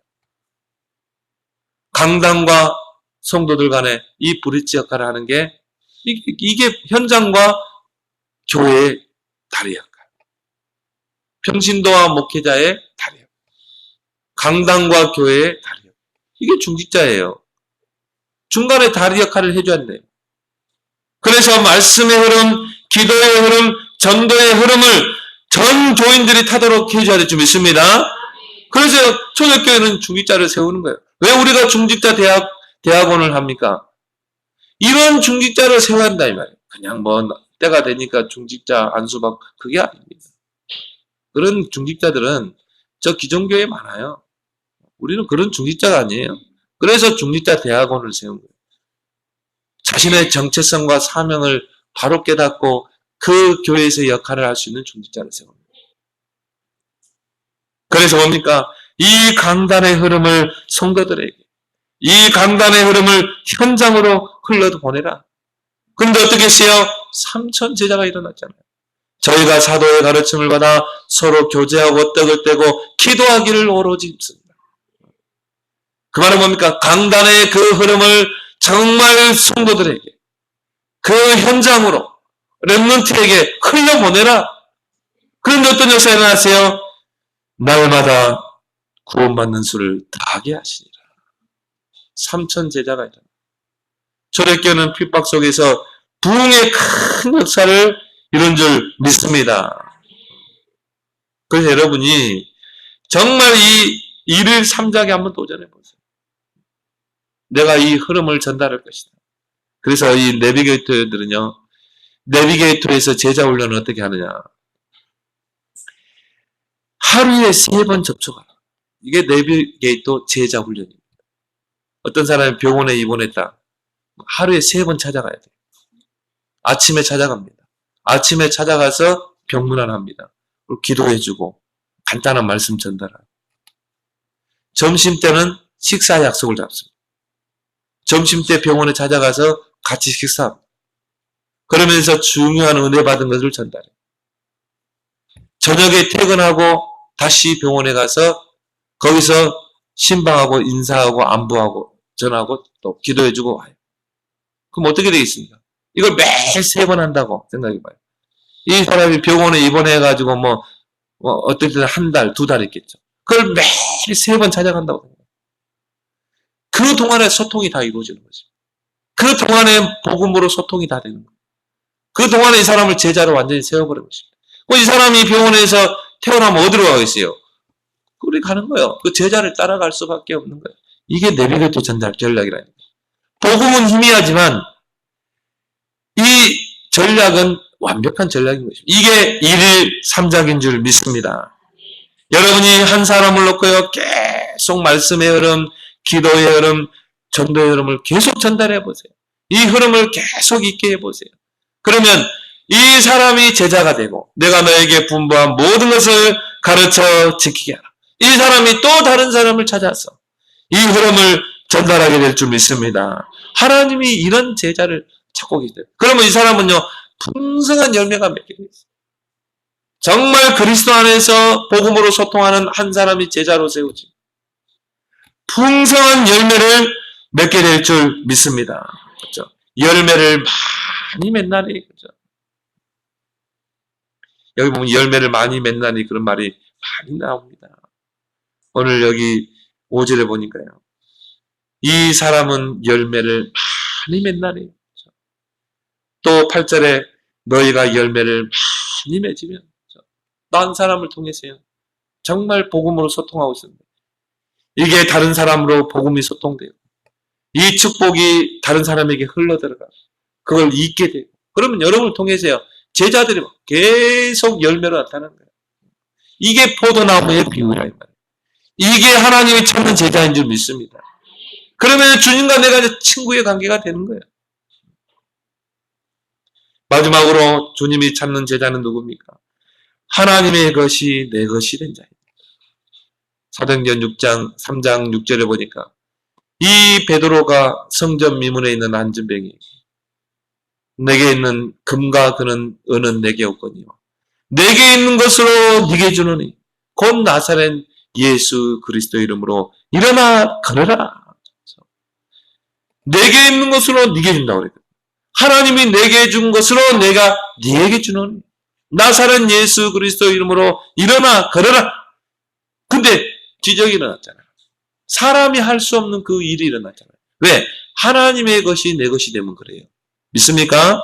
강단과 성도들 간에 이 브릿지 역할을 하는 게 이게 현장과 교회의 다리 역할. 평신도와 목회자의 다리 역할. 강단과 교회의 다리 역할. 이게 중직자예요. 중간에 다리 역할을 해줘야 돼요. 그래서 말씀의 흐름, 기도의 흐름, 전도의 흐름을 전 교인들이 타도록 해줘야 될 줄 믿습니다. 그래서 초대교회는 중직자를 세우는 거예요. 왜 우리가 중직자 대학원을 합니까? 이런 중직자를 세워야 한다 이 말이에요. 그냥 때가 되니까 중직자 안수받고 그게 아닙니다. 그런 중직자들은 저 기존교회에 많아요. 우리는 그런 중직자가 아니에요. 그래서 중직자 대학원을 세운 거예요. 자신의 정체성과 사명을 바로 깨닫고 그 교회에서 역할을 할 수 있는 중직자를 세운 거예요. 그래서 뭡니까? 이 강단의 흐름을 성도들에게, 이 강단의 흐름을 현장으로 흘러보내라. 그런데 어떻게 했어요? 3천 제자가 일어났잖아요. 저희가 사도의 가르침을 받아 서로 교제하고 떡을 떼고 기도하기를 오로지 입습니다. 그 말은 뭡니까? 강단의 그 흐름을 정말 성도들에게, 그 현장으로, 렘넌트에게 흘려보내라. 그런데 어떤 역사가 일어났어요? 날마다 구원받는 수를 다하게 하시니라. 3천 제자가 있다. 초대교회는 핍박 속에서 부흥의 큰 역사를 이룬 줄 믿습니다. 그래서 여러분이 정말 이 일일 삼작에 한번 도전해 보세요. 내가 이 흐름을 전달할 것이다. 그래서 이 내비게이터들은요, 내비게이터에서 제자 훈련을 어떻게 하느냐. 하루에 3번 접촉하라. 이게 내비게이터 제자 훈련입니다. 어떤 사람이 병원에 입원했다. 하루에 3번 찾아가야 돼요. 아침에 찾아갑니다. 아침에 찾아가서 병문안합니다. 기도해주고 간단한 말씀 전달하고. 점심 때는 식사 약속을 잡습니다. 점심 때 병원에 찾아가서 같이 식사합니다. 그러면서 중요한 은혜 받은 것을 전달해요. 저녁에 퇴근하고 다시 병원에 가서 거기서 신방하고 인사하고 안부하고 전하고 또 기도해주고 와요. 그럼 어떻게 되겠습니까? 이걸 매일 3번 한다고 생각해봐요. 이 사람이 병원에 입원해가지고 어떨 때는 1달, 2달 있겠죠. 그걸 매일 3번 찾아간다고 생각해요. 그 동안에 소통이 다 이루어지는 거죠. 그 동안에 복음으로 소통이 다 되는 거예요. 그 동안에 이 사람을 제자로 완전히 세워버린 것입니다. 이 사람이 병원에서 태어나면 어디로 가겠어요? 그리 가는 거예요. 그 제자를 따라갈 수밖에 없는 거예요. 이게 내비게이터 전략이라는 거예요. 복음은 희미하지만 이 전략은 완벽한 전략인 것입니다. 이게 1일 3작인 줄 믿습니다. 여러분이 한 사람을 놓고요, 계속 말씀의 흐름, 기도의 흐름, 전도의 흐름을 계속 전달해 보세요. 이 흐름을 계속 있게 해보세요. 그러면 이 사람이 제자가 되고 내가 너에게 분부한 모든 것을 가르쳐 지키게 하라. 이 사람이 또 다른 사람을 찾아서 이 흐름을 전달하게 될 줄 믿습니다. 하나님이 이런 제자를 찾고 계세요. 그러면 이 사람은요, 풍성한 열매가 맺게 되어 있어요. 정말 그리스도 안에서 복음으로 소통하는 한 사람이 제자로 세우지. 풍성한 열매를 맺게 될 줄 믿습니다. 그렇죠? 열매를 많이 맺나니, 그렇죠? 여기 보면 열매를 많이 맺나니 그런 말이 많이 나옵니다. 오늘 여기 5절에 보니까요. 이 사람은 열매를 많이 맺나니. 그렇죠? 또 8절에 너희가 열매를 많이 맺으면 난 사람을 통해서요. 정말 복음으로 소통하고 있습니다. 이게 다른 사람으로 복음이 소통돼요. 이 축복이 다른 사람에게 흘러들어가고 그걸 잊게 되고 그러면 여러분을 통해서요. 제자들이 계속 열매로 나타나는 거예요. 이게 포도나무의 비유라 이 말이에요. 이게 하나님이 찾는 제자인 줄 믿습니다. 그러면 주님과 내가 친구의 관계가 되는 거예요. 마지막으로 주님이 찾는 제자는 누굽니까? 하나님의 것이 내 것이 된 자입니다. 사도행전 3장 6절에 보니까 이 베드로가 성전 미문에 있는 안전뱅이 내게 있는 금과 은은 내게 없거니와 내게 있는 것으로 네게 주노니 곧 나사렛 예수 그리스도 이름으로 일어나 걸어라. 내게 있는 것으로 네게 준다고 그랬거든요. 하나님이 내게 준 것으로 내가 네게 주노니 나사렛 예수 그리스도 이름으로 일어나 걸어라. 근데 기적이 일어났잖아요. 사람이 할 수 없는 그 일이 일어났잖아요. 왜? 하나님의 것이 내 것이 되면 그래요. 믿습니까?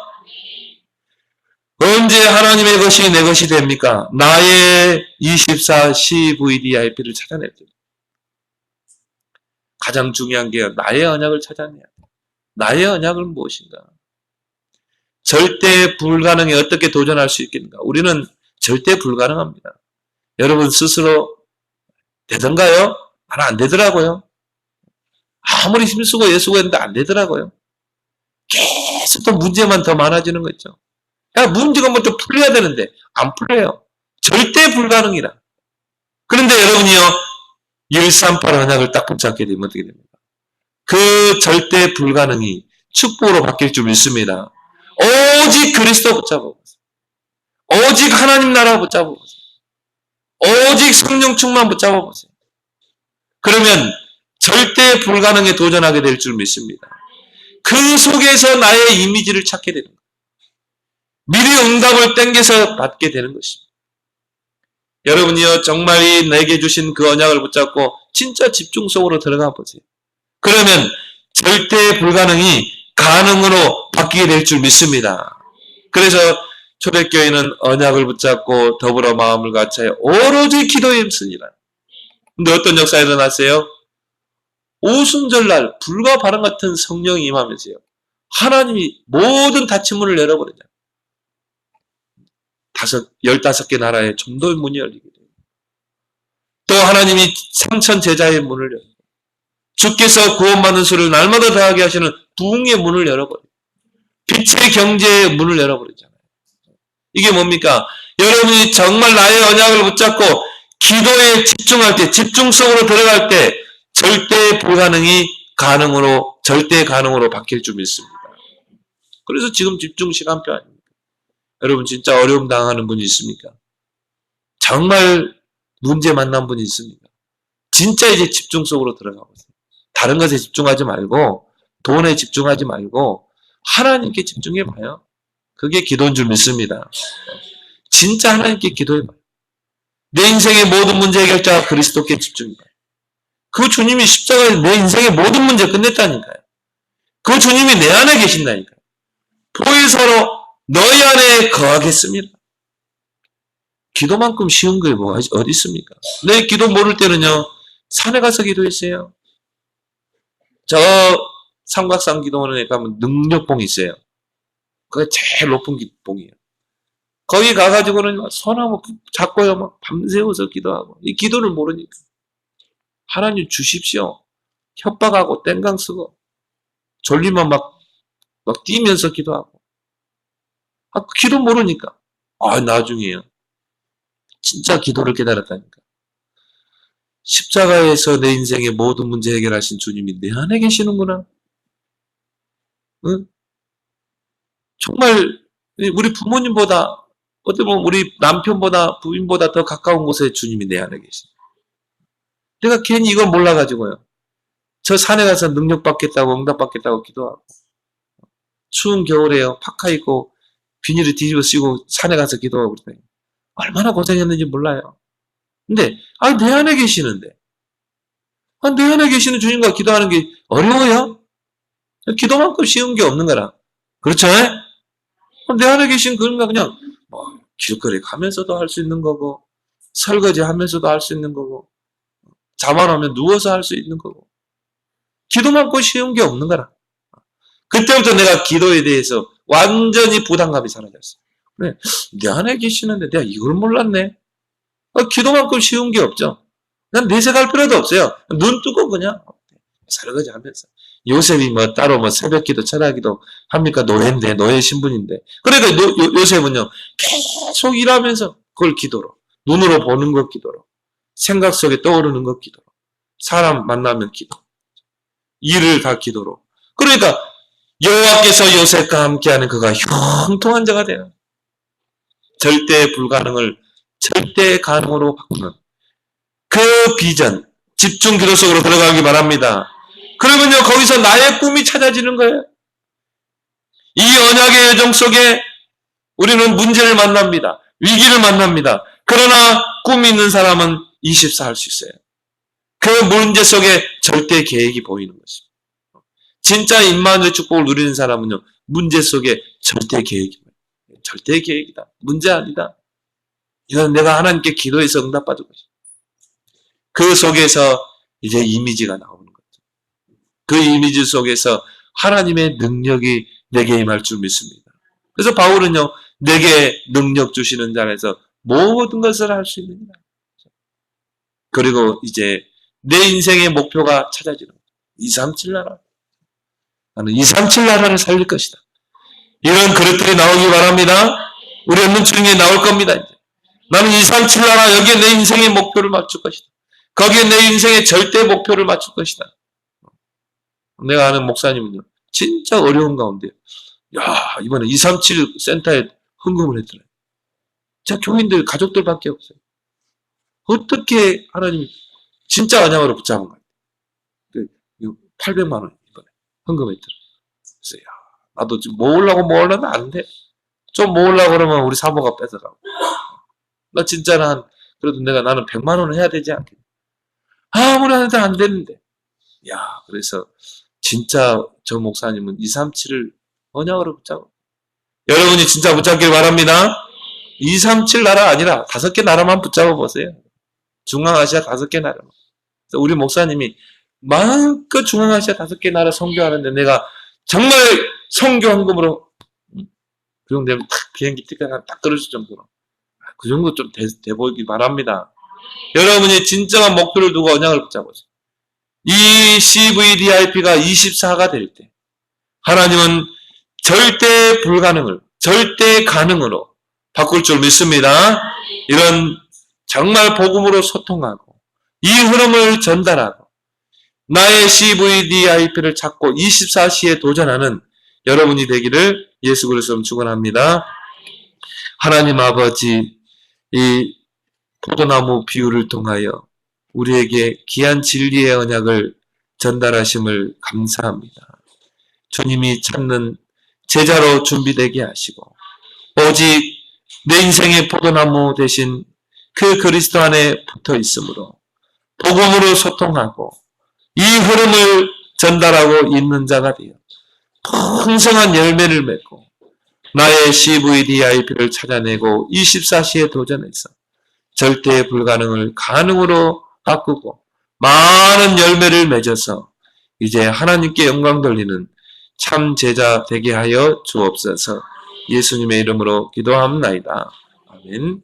언제 하나님의 것이 내 것이 됩니까? 나의 24 CVDIP를 찾아낼 때. 가장 중요한 게 나의 언약을 찾아내야 돼. 나의 언약은 무엇인가? 절대 불가능에 어떻게 도전할 수 있겠는가? 우리는 절대 불가능합니다. 여러분 스스로 되던가요? 나는 안 되더라고요. 아무리 힘쓰고 애쓰고 했는데 안 되더라고요. 계속 또 문제만 더 많아지는 거 있죠. 야, 문제가 좀 풀려야 되는데 안 풀려요. 절대 불가능이라. 그런데 여러분이요, 138 언약을 딱 붙잡게 되면 어떻게 됩니까? 그 절대 불가능이 축복으로 바뀔 줄 믿습니다. 오직 그리스도 붙잡아보세요. 오직 하나님 나라 붙잡아보세요. 오직 성령 충만 붙잡아보세요. 그러면 절대 불가능에 도전하게 될 줄 믿습니다. 그 속에서 나의 이미지를 찾게 되는 거예요. 미리 응답을 땡겨서 받게 되는 것입니다. 여러분이요, 정말 내게 주신 그 언약을 붙잡고 진짜 집중 속으로 들어가 보세요. 그러면 절대 불가능이 가능으로 바뀌게 될 줄 믿습니다. 그래서 초대교회는 언약을 붙잡고 더불어 마음을 같이 오로지 기도에 힘쓰니라. 근데 어떤 역사가 일어났어요? 오순절날 불과 바람 같은 성령이 임하면서요. 하나님이 모든 닫힌 문을 열어버리잖아요. 15개 나라의 전도의 문이 열리게 돼요. 또 하나님이 3천 제자의 문을 열어요. 주께서 구원받는 수를 날마다 더하게 하시는 부흥의 문을 열어버려요. 빛의 경제의 문을 열어버리잖아요. 이게 뭡니까? 여러분이 정말 나의 언약을 붙잡고 기도에 집중할 때, 집중 속으로 들어갈 때 절대 불가능이 가능으로, 절대 가능으로 바뀔 줄 믿습니다. 그래서 지금 집중 시간표 아닙니까? 여러분 진짜 어려움 당하는 분이 있습니까? 정말 문제 만난 분이 있습니까? 진짜 이제 집중 속으로 들어가고 있어요. 다른 것에 집중하지 말고 돈에 집중하지 말고 하나님께 집중해봐요. 그게 기도인 줄 믿습니다. 진짜 하나님께 기도해봐요. 내 인생의 모든 문제 해결자가 그리스도께 집중해봐요. 그 주님이 십자가에서 내 인생의 모든 문제 끝냈다니까요. 그 주님이 내 안에 계신다니까요. 보혜사로 너희 안에 거하겠습니다. 기도만큼 쉬운 게 뭐가 어디 있습니까? 내 기도 모를 때는요, 산에 가서 기도했어요. 저 삼각산 기도원에 가면 능력봉이 있어요. 그게 제일 높은 봉이에요. 거기 가가지고는 소나무 잡고요, 막 밤새워서 기도하고. 이 기도를 모르니까. 하나님 주십시오. 협박하고 땡강 쓰고 졸리면 막 뛰면서 기도하고. 기도 모르니까. 나중에요. 진짜 기도를 깨달았다니까. 십자가에서 내 인생의 모든 문제 해결하신 주님이 내 안에 계시는구나. 응? 정말 우리 부모님보다, 어떻게 보면 우리 남편보다 부인보다 더 가까운 곳에 주님이 내 안에 계시. 내가 괜히 이걸 몰라가지고요. 저 산에 가서 능력 받겠다고, 응답 받겠다고 기도하고, 추운 겨울에요, 파카 입고 비닐을 뒤집어 쓰고 산에 가서 기도하고 그러더니 얼마나 고생했는지 몰라요. 근데 내 안에 계시는데, 내 안에 계시는 주님과 기도하는 게 어려워요? 기도만큼 쉬운 게 없는 거라. 그렇죠? 내 안에 계신 그런가 그냥 길거리 가면서도 할 수 있는 거고, 설거지 하면서도 할 수 있는 거고, 잠 안 오면 누워서 할 수 있는 거고, 기도만큼 쉬운 게 없는 거라. 그때부터 내가 기도에 대해서 완전히 부담감이 사라졌어. 그래, 내 안에 계시는데 내가 이걸 몰랐네. 기도만큼 쉬운 게 없죠. 난 내색할 필요도 없어요. 눈 뜨고 그냥 설거지 하면서. 요셉이 따로 새벽기도, 철야기도 합니까? 노예인데, 노예 신분인데. 그러니까 요셉은요, 계속 일하면서 그걸 기도로. 눈으로 보는 것 기도로. 생각 속에 떠오르는 것 기도로. 사람 만나면 기도. 일을 다 기도로. 그러니까 여호와께서 요셉과 함께하는 그가 형통한 자가 돼요. 절대 불가능을 절대 가능으로 바꾸는 그 비전, 집중 기도 속으로 들어가기 바랍니다. 그러면요, 거기서 나의 꿈이 찾아지는 거예요. 이 언약의 여정 속에 우리는 문제를 만납니다. 위기를 만납니다. 그러나 꿈이 있는 사람은 24 할 수 있어요. 그 문제 속에 절대 계획이 보이는 것입니다. 진짜 임마누엘 축복을 누리는 사람은요, 문제 속에 절대 계획이 보여요. 절대 계획이다. 문제 아니다. 이건 내가 하나님께 기도해서 응답받을 것이다. 그 속에서 이제 이미지가 나오는 거죠. 그 이미지 속에서 하나님의 능력이 내게 임할 줄 믿습니다. 그래서 바울은요, 내게 능력 주시는 자에서 모든 것을 할 수 있느니라. 그리고 이제 내 인생의 목표가 찾아지는 거예요. 237 나라. 나는 237 나라를 살릴 것이다. 이런 그릇들이 나오기 바랍니다. 우리 없는 중에 나올 겁니다. 이제. 나는 237 나라, 여기에 내 인생의 목표를 맞출 것이다. 거기에 내 인생의 절대 목표를 맞출 것이다. 내가 아는 목사님은요, 진짜 어려운 가운데, 이번에 237 센터에 헌금을 했더라고요. 자, 교인들, 가족들밖에 없어요. 어떻게 하나님이 진짜 언약으로 붙잡은 거예요. 800만 원 이번에 헌금했더라고요. 그래서 나도 지금 모으려면 안 돼. 좀 모으려고 그러면 우리 사모가 뺏어가고. 나 진짜는 그래도 나는 100만 원을 해야 되지 않겠냐. 아무리 해도 안 되는데. 그래서 진짜 저 목사님은 237을 언약으로 붙잡고. 여러분이 진짜 붙잡길 바랍니다. 237 나라 아니라 5개 나라만 붙잡아 보세요. 중앙아시아 5개 나라만. 그래서 우리 목사님이 마음껏 중앙아시아 5개 나라 선교하는데 내가 정말 선교 헌금으로 그 정도 되면 딱 비행기 티켓 딱 떨어질 정도로 그 정도 좀 돼 보이길 바랍니다. 여러분이 진정한 목표를 두고 언약을 붙잡으세요. 이 CVDIP가 24가 될 때 하나님은 절대 불가능을 절대 가능으로 바꿀 줄 믿습니다. 이런 정말 복음으로 소통하고 이 흐름을 전달하고 나의 CVDIP를 찾고 24시에 도전하는 여러분이 되기를 예수 그리스도로 축원합니다. 하나님 아버지, 이 포도나무 비유를 통하여 우리에게 귀한 진리의 언약을 전달하심을 감사합니다. 주님이 찾는 제자로 준비되게 하시고 오직 내 인생의 포도나무 대신 그 그리스도 안에 붙어 있으므로 복음으로 소통하고 이 흐름을 전달하고 있는 자가 되어 풍성한 열매를 맺고 나의 CVDIP를 찾아내고 24시에 도전해서 절대 불가능을 가능으로 바꾸고 많은 열매를 맺어서 이제 하나님께 영광 돌리는 참 제자 되게 하여 주옵소서. 예수님의 이름으로 기도합나이다. 아멘.